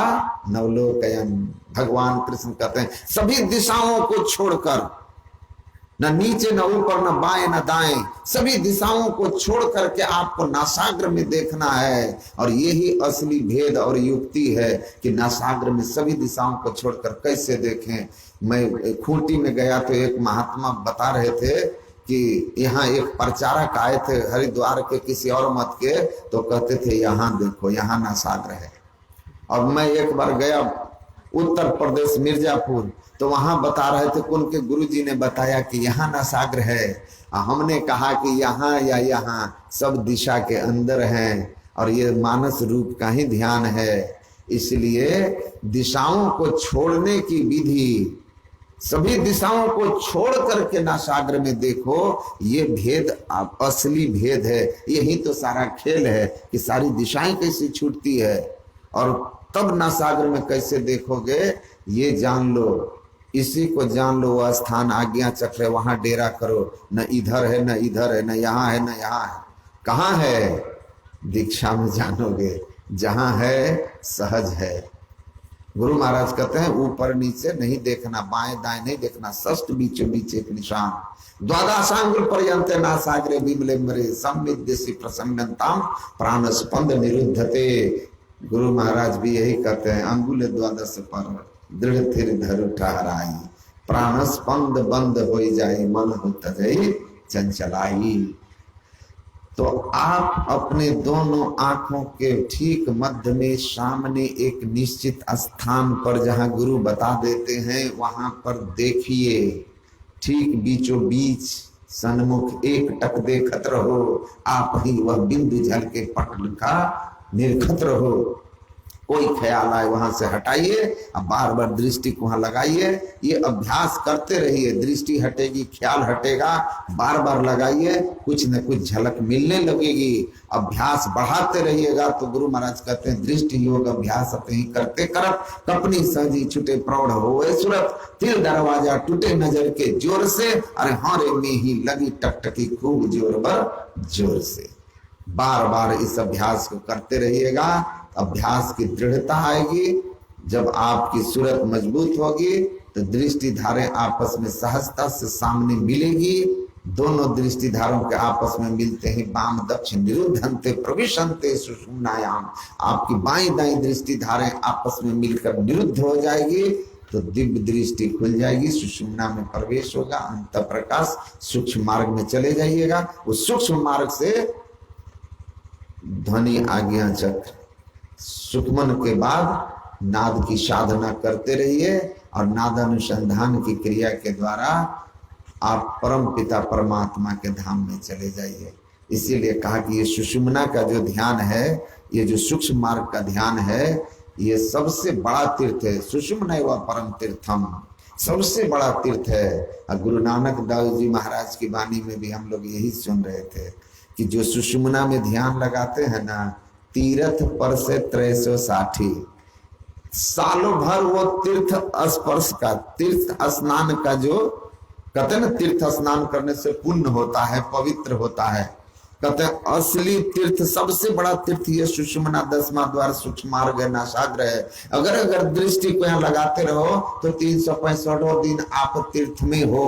नवलोकयन। भगवान कृष्ण कहते हैं सभी दिशाओं को छोड़कर, न नीचे न ऊपर न बाएं न दाएं, सभी दिशाओं को छोड़ करके आपको नासाग्र में देखना है। और यही असली भेद और युक्ति है कि नासाग्र में सभी दिशाओं को छोड़कर कैसे देखें। मैं खूंटी में गया तो एक महात्मा बता रहे थे कि यहाँ एक प्रचारक आए थे हरिद्वार के किसी और मत के, तो कहते थे यहाँ देखो यहाँ नासाग्र है। और मैं एक बार गया उत्तर प्रदेश मिर्जापुर, तो वहां बता रहे थे कि उनके गुरुजी ने बताया कि यहाँ नासाग्र है। हमने कहा कि यहाँ या यहाँ, सब दिशा के अंदर हैं और ये मानस रूप का ही ध्यान है। इसलिए दिशाओं को छोड़ने की विधि, सभी दिशाओं को छोड़ करके नासाग्र में देखो, ये भेद असली भेद है। यही तो सारा खेल है कि सारी दिशाएं कैसे छूटती है और तब नासाग्र में कैसे देखोगे, ये जान लो। इसी को जान लो, वह स्थान आज्ञा चक्र है, वहां डेरा करो। न इधर है न इधर है, न यहाँ है न यहाँ है। कहाँ है? दीक्षा में जानोगे। जहां है सहज है। गुरु महाराज कहते हैं ऊपर नीचे नहीं देखना, बाएं दाएं नहीं देखना, षष्ठ बीचों बीच एक निशान। द्वादशांगुल पर्यंत नासाग्रे विमले मरे संविद्यसि प्रसन्नताम प्राण स्पंद निरुद्धते। गुरु महाराज भी यही कहते हैं, अंगुल द्वादश पर दृढ़ थिर धरु ठहराई, प्राण स्पंद बंद हो जाई, मन हो तजई चंचलाई। तो आप अपने दोनों आंखों के ठीक मध्य में सामने एक निश्चित स्थान पर जहां गुरु बता देते हैं वहां पर देखिए, ठीक बीचों बीच सन्मुख एक टक देखत रहो, आप ही वह बिंदु जल के पटल का निरखत रहो। कोई ख्याल आए वहां से हटाइए, अब बार बार दृष्टि को वहां लगाइए। ये अभ्यास करते रहिए, दृष्टि हटेगी, ख्याल हटेगा, बार बार लगाइए, कुछ न कुछ झलक मिलने लगेगी। अभ्यास बढ़ाते रहिएगा तो गुरु महाराज कहते हैं दृष्टि योग अभ्यास ही करते करत, कपनी सजी छुटे प्रौढ़ होए सूरत, तिल दरवाजा टूटे नजर के जोर से, अरे हारे में ही लगी टकटकी खूब जोर बर जोर से। बार बार इस अभ्यास को करते रहिएगा, अभ्यास की दृढ़ता आएगी। जब आपकी सूरत मजबूत होगी तो दृष्टि धारें आपस में सहजता से सामने मिलेगी। दोनों दृष्टि धारों के आपस में मिलते ही वाम दक्षिण निरुद्धन्ते प्रविशन्ते सुषुम्नायाम, आपकी बाईं दाईं दृष्टि धारें आपस में मिलकर निरुद्ध हो जाएगी तो दिव्य दृष्टि खुल जाएगी, सुषुम्ना में प्रवेश होगा, अंत प्रकाश सूक्ष्म मार्ग में चले जाइएगा। उस सूक्ष्म मार्ग से ध्वनि आज्ञा चक्र सुखमन के बाद नाद की साधना करते रहिए और नाद अनुसंधान की क्रिया के द्वारा आप परम पिता परमात्मा के धाम में चले जाइए। इसीलिए कहा कि ये सुषुम्ना का जो ध्यान है, ये जो सूक्ष्म मार्ग का ध्यान है, ये सबसे बड़ा तीर्थ है। सुषुम्ना व परम तीर्थम, सबसे बड़ा तीर्थ है। और गुरु नानक देव जी महाराज की वाणी में भी हम लोग यही सुन रहे थे कि जो सुषुम्ना में ध्यान लगाते हैं ना, तीर्थ पर से 360 सालों भर वो तीर्थ स्पर्श का, तीर्थ स्नान का, जो कहते हैं ना तीर्थ स्नान करने से पुण्य होता है, पवित्र होता है। कहते हैं असली तीर्थ, सबसे बड़ा तीर्थ ये सुषुम्ना 10वां द्वार सूक्ष्म मार्ग है, नासाग्र है। अगर दृष्टि को यहाँ लगाते रहो तो 365 दिन आप तीर्थ में हो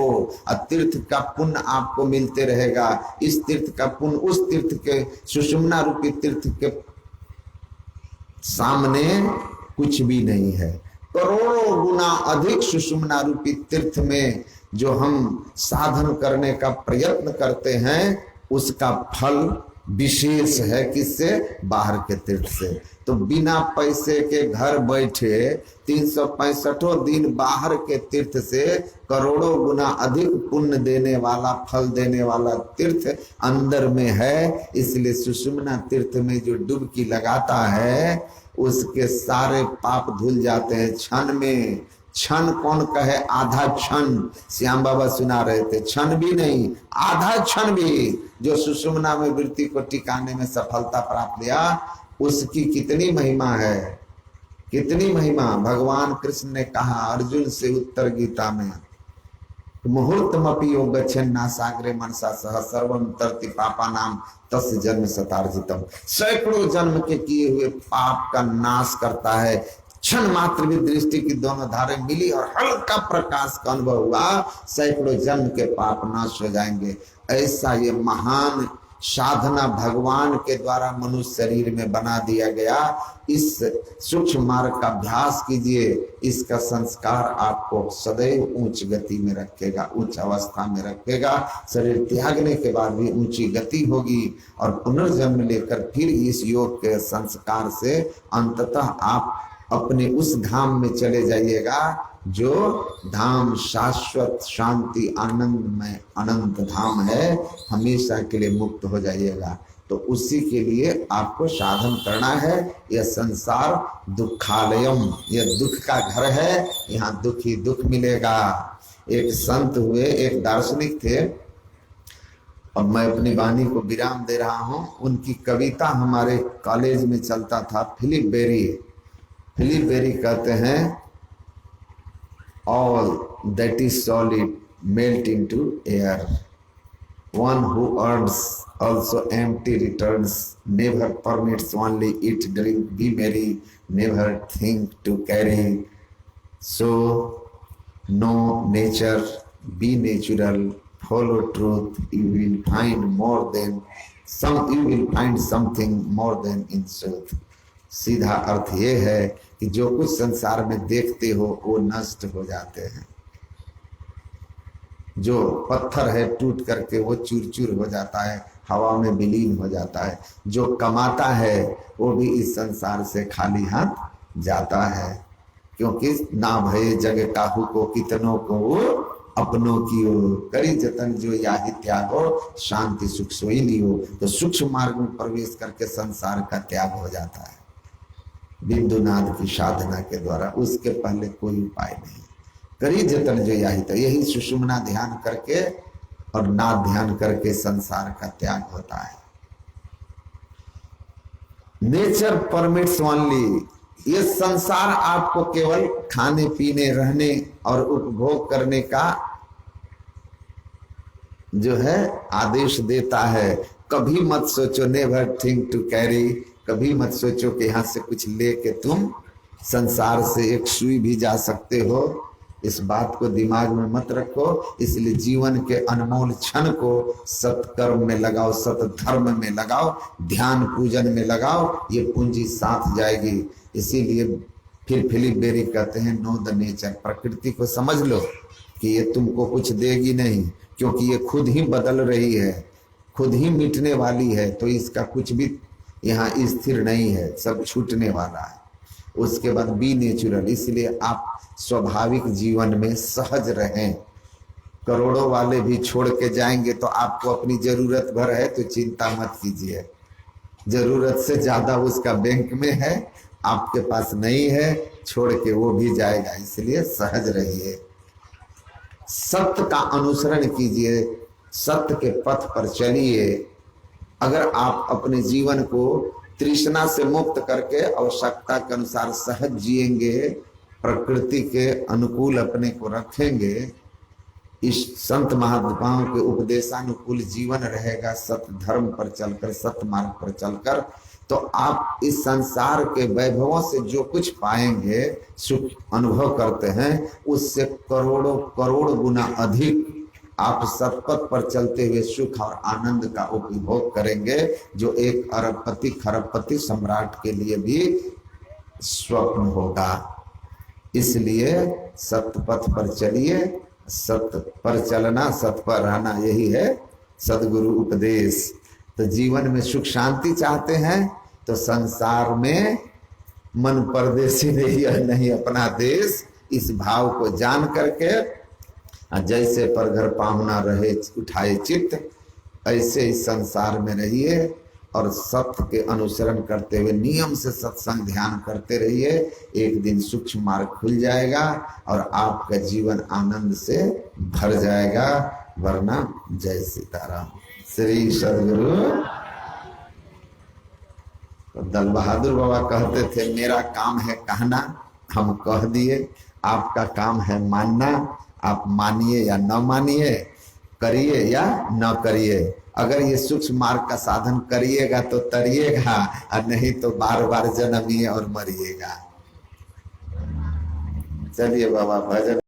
और तीर्थ का पुण्य आपको मिलते रहेगा। इस तीर्थ का पुण्य उस तीर्थ के, सुषुम्ना रूपी तीर्थ के सामने कुछ भी नहीं है। करोड़ों गुना अधिक सुषुम्ना रूपी तीर्थ में जो हम साधन करने का प्रयत्न करते हैं उसका फल विशेष है। किससे? बाहर के तीर्थ से। तो बिना पैसे के घर बैठे 365 दिन बाहर के तीर्थ से करोड़ों गुना अधिक पुण्य देने वाला, फल देने वाला तीर्थ अंदर में है। इसलिए सुषुम्ना तीर्थ में जो डुबकी लगाता है उसके सारे पाप धुल जाते हैं क्षण में। क्षण कौन कहे? आधा क्षण। श्याम बाबा सुना रहे थे, क्षण भी नहीं, आधा क्षण भी जो सुषुम्ना में वृत्ति को टिकाने में सफलता प्राप्त किया, उसकी कितनी महिमा है, कितनी महिमा। भगवान कृष्ण ने कहा अर्जुन से उत्तर गीता में, मुहूर्तमपि योग गच्छन्ना सागरे मनसा सह सर्वम तरति पापा नाम तस्य जन्म शतार्जितम। सैकड़ों जन्म के किए हुए पाप का नाश करता है। क्षण मात्र भी दृष्टि की दोनों धारें मिली और हल्का प्रकाश का अनुभव हुआ, सैकड़ों जन्म के पाप नाश हो जाएंगे। ऐसा ये महान साधना भगवान के द्वारा मनुष्य शरीर में बना दिया गया। इस सूक्ष्म मार्ग का अभ्यास कीजिए, इसका संस्कार आपको सदैव उच्च गति में रखेगा, उच्च अवस्था में रखेगा। शरीर त्यागने के बाद भी ऊंची गति होगी और पुनर्जन्म लेकर फिर इस योग के संस्कार से अंततः आप अपने उस धाम में चले जाइएगा जो धाम शाश्वत शांति आनंद में अनंत धाम है। हमेशा के लिए मुक्त हो जाइएगा। तो उसी के लिए आपको साधन करना है। यह संसार दुखालयम, यह दुख का घर है, यहाँ दुख ही दुख मिलेगा। एक संत हुए, एक दार्शनिक थे और मैं अपनी वाणी को विराम दे रहा हूँ। उनकी कविता हमारे कॉलेज में चलता था। फिलिप बेरी कहते हैं all that is solid melt into air, one who earns also empty returns, never permits only eat drink be merry, never think to carry. So know nature, be natural, follow truth, you will find something more than in truth. सीधा अर्थ ये है कि जो कुछ संसार में देखते हो वो नष्ट हो जाते हैं। जो पत्थर है टूट करके वो चूर चूर हो जाता है, हवा में विलीन हो जाता है। जो कमाता है वो भी इस संसार से खाली हाथ जाता है, क्योंकि ना भये जग काहू को कितनों को अपनों की हो, करी जतन जो याहि त्यागो, शांति सुख सोई लियो। तो सूक्ष्म मार्ग में प्रवेश करके संसार का त्याग हो जाता है बिंदुनाद की साधना के द्वारा, उसके पहले कोई उपाय नहीं। करी जतन जो याहि, तो यही सुषुम्ना ध्यान करके और नाद ध्यान करके संसार का त्याग होता है। नेचर परमिट्स ओनली, ये संसार आपको केवल खाने पीने रहने और उपभोग करने का जो है आदेश देता है। कभी मत सोचो, नेवर थिंक टू कैरी, कभी मत सोचो कि यहां से कुछ लेके तुम संसार से एक सुई भी जा सकते हो। इस बात को दिमाग में मत रखो। इसलिए जीवन के अनमोल क्षण को सत्कर्म में लगाओ, सतधर्म में लगाओ, ध्यान पूजन में लगाओ, ये पूंजी साथ जाएगी। इसीलिए फिर फिलिप बेरी कहते हैं नो द नेचर, प्रकृति को समझ लो कि ये तुमको कुछ देगी नहीं, क्योंकि ये खुद ही बदल रही है, खुद ही मिटने वाली है। तो इसका कुछ भी यहाँ स्थिर नहीं है, सब छूटने वाला है। उसके बाद बी नेचुरल, इसलिए आप स्वाभाविक जीवन में सहज रहें। करोड़ों वाले भी छोड़ के जाएंगे तो आपको अपनी जरूरत भर है तो चिंता मत कीजिए, जरूरत से ज्यादा उसका बैंक में है, आपके पास नहीं है, छोड़ के वो भी जाएगा। इसलिए सहज रहिए, सत्य का अनुसरण कीजिए, सत्य के पथ पर चलिए। अगर आप अपने जीवन को तृष्णा से मुक्त करके आवश्यकता के अनुसार सहज जिएंगे, प्रकृति के अनुकूल अपने को रखेंगे, इस संत महात्माओं के उपदेशानुकूल जीवन रहेगा, सत्य धर्म पर चलकर, सत्य मार्ग पर चलकर, तो आप इस संसार के वैभवों से जो कुछ पाएंगे, सुख अनुभव करते हैं, उससे करोड़ों करोड़ गुना अधिक आप सतपथ पर चलते हुए सुख और आनंद का उपभोग करेंगे, जो एक अरबपति खरबपति सम्राट के लिए भी स्वप्न होगा। इसलिए सत्य पथ पर चलिए, सत्य पर चलना, सत्य पर रहना, यही है सदगुरु उपदेश। तो जीवन में सुख शांति चाहते हैं तो संसार में मन परदेसी नहीं अपना देश, इस भाव को जान करके जैसे पर घर पाहुना रहे उठाए चित्त, ऐसे इस संसार में रहिए और सत्य के अनुसरण करते हुए नियम से सत्संग ध्यान करते रहिए। एक दिन सूक्ष्म मार्ग खुल जाएगा और आपका जीवन आनंद से भर जाएगा। वरना जय सीताराम, श्री सदगुरु। तो दल बहादुर बाबा कहते थे मेरा काम है कहना, हम कह दिए, आपका काम है मानना। आप मानिए या न मानिए, करिए या न करिए। अगर ये सूक्ष्म मार्ग का साधन करिएगा तो तरिएगा, और नहीं तो बार बार जन्मिए और मरिएगा। चलिए बाबा भजन